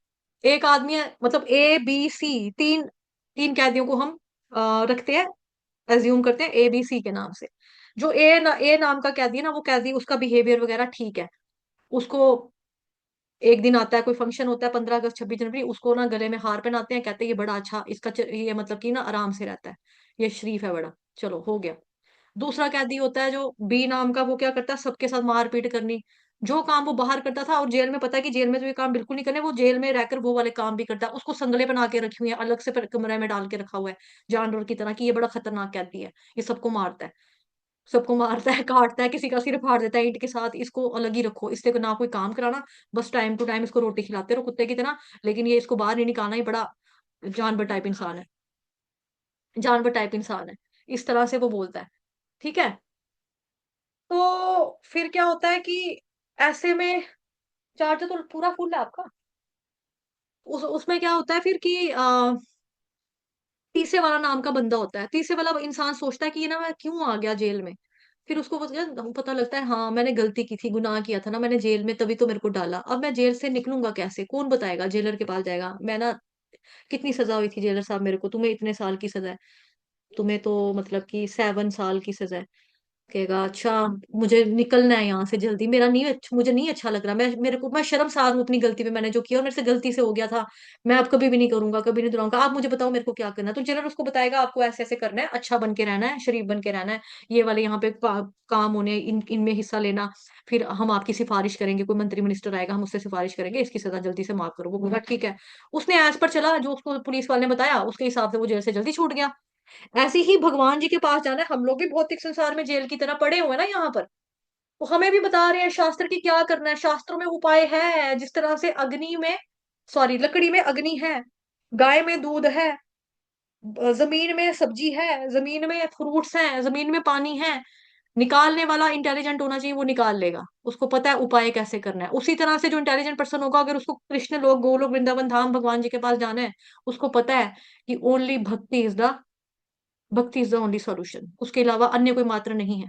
एक आदमी है, मतलब ए बी सी, तीन, तीन कैदियों को हम रखते हैं, एज्यूम करते हैं ए बी सी के नाम से। जो ए नाम का कैदी है ना, वो कैदी उसका बिहेवियर वगैरह ठीक है, उसको एक दिन आता है, कोई फंक्शन होता है 15 अगस्त 26 जनवरी, उसको ना गले में हार पहनाते हैं, कहते हैं ये बड़ा अच्छा, इसका ये मतलब कि ना आराम से रहता है, ये शरीफ है बड़ा, चलो हो गया। दूसरा कैदी होता है जो बी नाम का, वो क्या करता है, सबके साथ मारपीट करनी, जो काम वो बाहर करता था और जेल में पता है कि जेल में तो ये काम बिल्कुल नहीं करने, वो जेल में रहकर वो वाले काम भी करता है, उसको संगले बना के रखी हुई है, अलग से कमरे में डाल के रखा हुआ है जानवर की तरह, कि ये बड़ा खतरनाक कैदी है, ये सबको मारता है, सबको मारता है, काटता है, किसी का सिर फाड़ देता है ईंट के साथ, इसको अलग ही रखो, इससे ना कोई काम कराना, बस टाइम टू टाइम इसको रोटी खिलाते रहो कुत्ते की तरह, लेकिन ये इसको बाहर नहीं निकालना, ये बड़ा जानवर टाइप इंसान है, जानवर टाइप इंसान है, इस तरह से वो बोलता है। ठीक है। तो फिर क्या होता है कि ऐसे में, चार्जर तो पूरा फुल है आपका, उसमें क्या होता है फिर कि तीसरे वाला नाम का बंदा होता है, तीसरे वाला इंसान सोचता है कि ये ना मैं क्यों आ गया जेल में। फिर उसको पता लगता है हाँ मैंने गलती की थी, गुनाह किया था ना मैंने जेल में, तभी तो मेरे को डाला, अब मैं जेल से निकलूंगा कैसे, कौन बताएगा, जेलर के पास जाएगा, मैं ना, कितनी सजा हुई थी जेलर साहब मेरे को, तुम्हें इतने साल की सजा है, तुम्हें तो मतलब कि 7 साल की सजा है। कहेगा अच्छा, मुझे निकलना है यहाँ से जल्दी, मेरा नहीं मुझे नहीं अच्छा लग रहा, मैं मेरे को मैं शर्मसार हूँ अपनी गलती पे, मैंने जो किया और मेरे से गलती से हो गया था, मैं अब कभी भी नहीं करूंगा, कभी नहीं दोहराऊंगा, आप मुझे बताओ मेरे को क्या करना है। तो जेलर उसको बताएगा आपको ऐसे ऐसे करना है, अच्छा बन के रहना है, शरीफ बन के रहना है, ये वाले यहाँ पे काम होने इनमें हिस्सा लेना, फिर हम आपकी सिफारिश करेंगे, कोई मंत्री मिनिस्टर आएगा हम उससे सिफारिश करेंगे, इसकी सजा जल्दी से माफ करो, वो बोला ठीक है। उसने एज पर चला जो उसको पुलिस वाले ने बताया, उसके हिसाब से वो जेल से जल्दी छूट गया। ऐसे ही भगवान जी के पास जाना है, हम लोग भी भौतिक संसार में जेल की तरह पड़े हुए हैं ना यहाँ पर, वो हमें भी बता रहे हैं शास्त्र की क्या करना है, शास्त्रों में उपाय है, जिस तरह से अग्नि में, सॉरी लकड़ी में अग्नि है, गाय में दूध है, जमीन में सब्जी है, जमीन में फ्रूट्स हैं, जमीन में पानी है। निकालने वाला इंटेलिजेंट होना चाहिए, वो निकाल लेगा, उसको पता है उपाय कैसे करना है। उसी तरह से जो इंटेलिजेंट पर्सन होगा, अगर उसको कृष्ण लोक, गोलोक, वृंदावन धाम, भगवान जी के पास जाना है, उसको पता है कि ओनली भक्ति इज द ओनली सॉल्यूशन, उसके अलावा अन्य कोई मात्र नहीं है।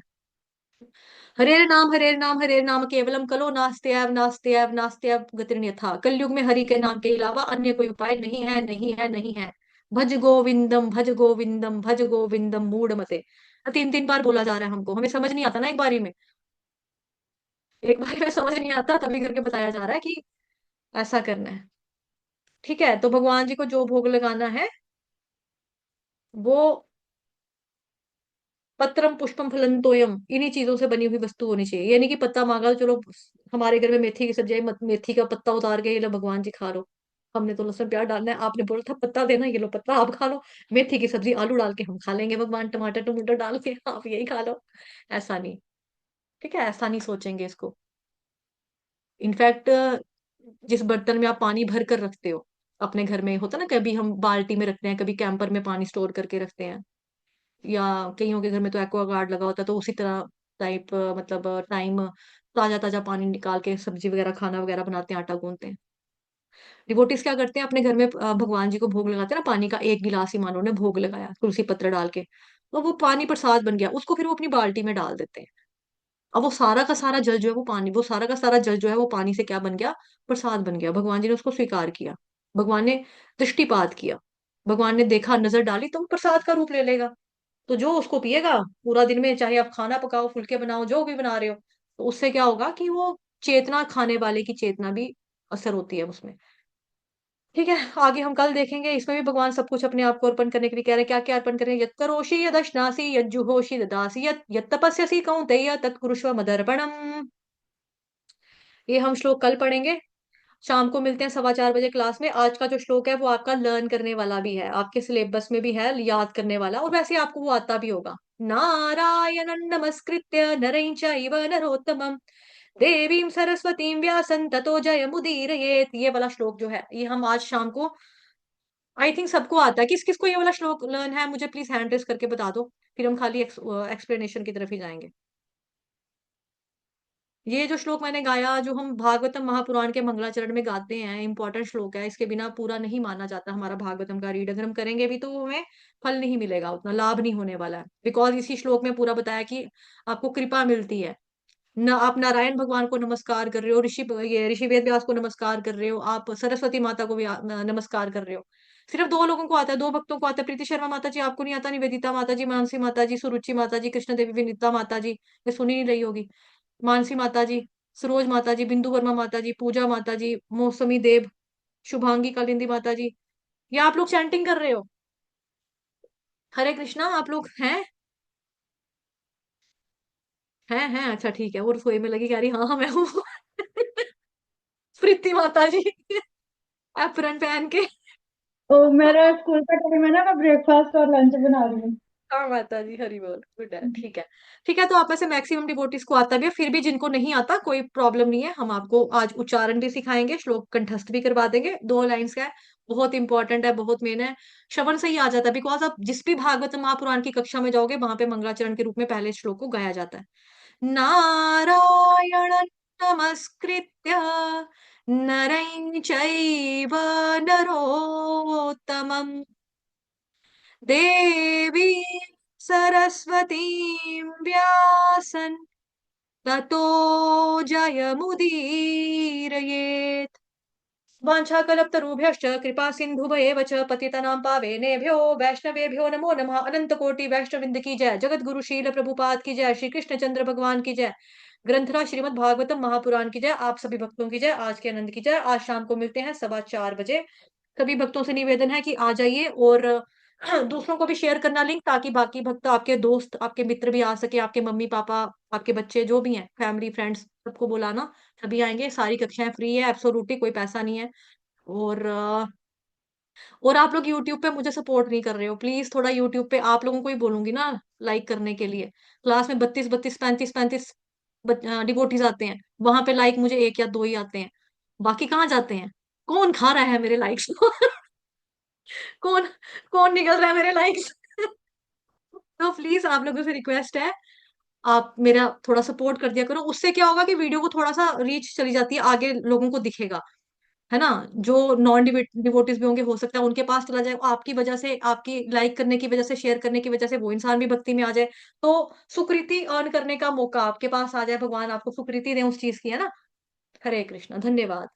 हरेर नाम, हरेर नाम, हरेर नाम केवलम कलो नास्त्यव नास्त्यव नास्त्यव गतिर्न्यथा। कलयुग में हरि के नाम के अलावा अन्य कोई उपाय नहीं है, नहीं है, नहीं है। भज गोविंदम, भज गोविंदम, भज गोविंदम मूढ़ मते। 3 3 बार बोला जा रहा है हमको, हमें समझ नहीं आता ना एक बारी में। एक बारी में समझ नहीं आता, तभी करके बताया जा रहा है कि ऐसा करना है। ठीक है, तो भगवान जी को जो भोग लगाना है वो पत्रम पुष्पम फलन तोयम, इन्हीं चीजों से बनी हुई वस्तु होनी चाहिए। यानी कि पत्ता मांगा तो चलो, हमारे घर में मेथी की सब्जी है, मेथी का पत्ता उतार के ये लो भगवान जी खा लो। हमने तो लहसुन प्याज डालना है, आपने बोला था पत्ता देना, ये लो पत्ता आप खा लो। मेथी की सब्जी आलू डाल के हम खा लेंगे, भगवान टमाटर टमाटर डाल के आप यही खा लो। ऐसा नहीं। ठीक है, ऐसा नहीं सोचेंगे इसको। इनफैक्ट जिस बर्तन में आप पानी भर कर रखते हो, अपने घर में होता ना, कभी हम बाल्टी में रखते हैं, कभी कैंपर में पानी स्टोर करके रखते हैं, या कईयों के घर में तो एक्वागार्ड लगा होता है, तो उसी तरह टाइप, मतलब टाइम ताजा ताजा पानी निकाल के सब्जी वगैरह, खाना वगैरह बनाते हैं, आटा गूंथते हैं। डिवोटीज क्या करते हैं, अपने घर में भगवान जी को भोग लगाते हैं ना, पानी का 1 गिलास ही मानो उन्हें भोग लगाया तुलसी पत्र डाल के, तो वो पानी प्रसाद बन गया, उसको फिर वो अपनी बाल्टी में डाल देते हैं। अब वो सारा का सारा जल जो है वो पानी, वो सारा का सारा जल जो है वो पानी से क्या बन गया, प्रसाद बन गया। भगवान जी ने उसको स्वीकार किया, भगवान ने दृष्टिपात किया, भगवान ने देखा, नजर डाली, तो वो प्रसाद का रूप ले लेगा। तो जो उसको पिएगा पूरा दिन में, चाहे आप खाना पकाओ, फुल्के बनाओ, जो भी बना रहे हो, तो उससे क्या होगा कि वो चेतना, खाने वाले की चेतना भी असर होती है उसमें। ठीक है, आगे हम कल देखेंगे, इसमें भी भगवान सब कुछ अपने आप को अर्पण करने के लिए कह रहे हैं। क्या क्या अर्पण करें, यत् करोषि यदश्नासि यज्जुहोषि ददासि यत् तपस्यसि कौन्तेय तत्कुरुष्व मदर्पणम। ये हम श्लोक कल पढ़ेंगे। शाम को मिलते हैं 4:15 बजे क्लास में। आज का जो श्लोक है वो आपका लर्न करने वाला भी है, आपके सिलेबस में भी है, याद करने वाला, और वैसे आपको वो आता भी होगा। नारायण नमस्कृत्य नरं चैव नरोत्तमं देवीं सरस्वतीं व्यासं ततो जयमुदीरयेत्। ये वाला श्लोक जो है, ये हम आज शाम को, आई थिंक सबको आता है। किस किस को ये वाला श्लोक लर्न है, मुझे प्लीज हैंड रेस करके बता दो, फिर हम खाली एक्सप्लेनेशन की तरफ ही जाएंगे। ये जो श्लोक मैंने गाया, जो हम भागवतम महापुराण के मंगलाचरण में गाते हैं, इंपॉर्टेंट श्लोक है, इसके बिना पूरा नहीं माना जाता हमारा भागवतम का रीड। अगर हम करेंगे भी तो हमें फल नहीं मिलेगा, उतना लाभ नहीं होने वाला है, बिकॉज इसी श्लोक में पूरा बताया कि आपको कृपा मिलती है। न आप नारायण भगवान को नमस्कार कर रहे हो, ये ऋषि वेद व्यास को नमस्कार कर रहे हो, आप सरस्वती माता को भी नमस्कार कर रहे हो। सिर्फ 2 लोगों को आता है, 2 भक्तों को आता है, प्रीति शर्मा माता जी, आपको नहीं आता, निवेदिता माता जी, मानसी माता जी, सुरुचि माता जी, कृष्ण देवी विनीता माता जी, ये सुनी नहीं रही होगी, मानसी माता जी, सरोज माता जी, बिंदु वर्मा माता जी, पूजा माता जी, मौसमी देव, शुभांगी कालिंदी माता जी। या आप लोग चैंटिंग कर रहे हो, हरे कृष्णा, आप लोग हैं? हैं, अच्छा ठीक है, वो रसोई में लगी कह रही हाँ हाँ मैं हूँ। प्रीति माता जी एप्रन पहन के। तो मेरा स्कूल का टाइम है ना, मैं ब्रेकफास्ट और लंच बना रही हूँ। हाँ माता जी, हरी बोल, गुड है, ठीक है। ठीक है, तो आप में से मैक्सिमम डिवोटीज को आता भी है, फिर भी जिनको नहीं आता कोई प्रॉब्लम नहीं है, हम आपको आज उच्चारण भी सिखाएंगे, श्लोक कंठस्थ भी करवा देंगे। 2 लाइन्स का है, बहुत इंपॉर्टेंट है, बहुत मेन है। श्रवण से ही आ जाता है, बिकॉज आप जिस भी भागवत महापुराण की कक्षा में जाओगे, वहां पे मंगलाचरण के रूप में पहले श्लोक को गाया जाता है। नारायण नमस्कृत्य नरं चैव नरोत्तमम् देवी सरस्वतीं व्यासन् ततो जयमुदीरयेत्। वाञ्छाकल्पतरुभ्यश्च कृपा सिन्धुभयेव च पतितनां पावनेभ्यो वैष्णवेभ्यो नमो नमः। अनंत कोटि वैष्णवृंद की जय, जगत गुरु शील प्रभुपाद की जय, श्री कृष्ण चंद्र भगवान की जय, ग्रंथराज श्रीमद् भागवतम महापुराण की जय, आप सभी भक्तों की जय, आज के आनंद की जय। आज शाम को मिलते हैं 4:15 बजे। सभी भक्तों से निवेदन है कि आ जाइए, और दूसरों को भी शेयर करना लिंक, ताकि बाकी भक्त, आपके दोस्त, आपके मित्र भी आ सके, आपके मम्मी पापा, आपके बच्चे जो भी हैं, फैमिली फ्रेंड्स, सबको बुलाना। सभी आएंगे, सारी कक्षाएं फ्री है, एब्सोल्युटली कोई पैसा नहीं है। और और आप लोग यूट्यूब पे मुझे सपोर्ट नहीं कर रहे हो, प्लीज थोड़ा यूट्यूब पे आप लोगों को ही बोलूंगी ना लाइक करने के लिए। क्लास में 32 32 35 35 डिवोटीज आते हैं, वहां पे लाइक मुझे 1 या 2 ही आते हैं, बाकी कहाँ जाते हैं? कौन खा रहा है मेरे लाइक्स को? कौन कौन निकल रहा है मेरे लाइक्स? तो प्लीज आप लोगों से रिक्वेस्ट है, आप मेरा थोड़ा सपोर्ट कर दिया करो। उससे क्या होगा कि वीडियो को थोड़ा सा रीच चली जाती है, आगे लोगों को दिखेगा, है ना। जो नॉन डिवोटीज भी होंगे, हो सकता है उनके पास चला जाए, आपकी वजह से, आपकी लाइक करने की वजह से, शेयर करने की वजह से वो इंसान भी भक्ति में आ जाए। तो सुकृति अर्न करने का मौका आपके पास आ जाए, भगवान आपको सुकृति दें उस चीज की, है ना। हरे कृष्णा, धन्यवाद।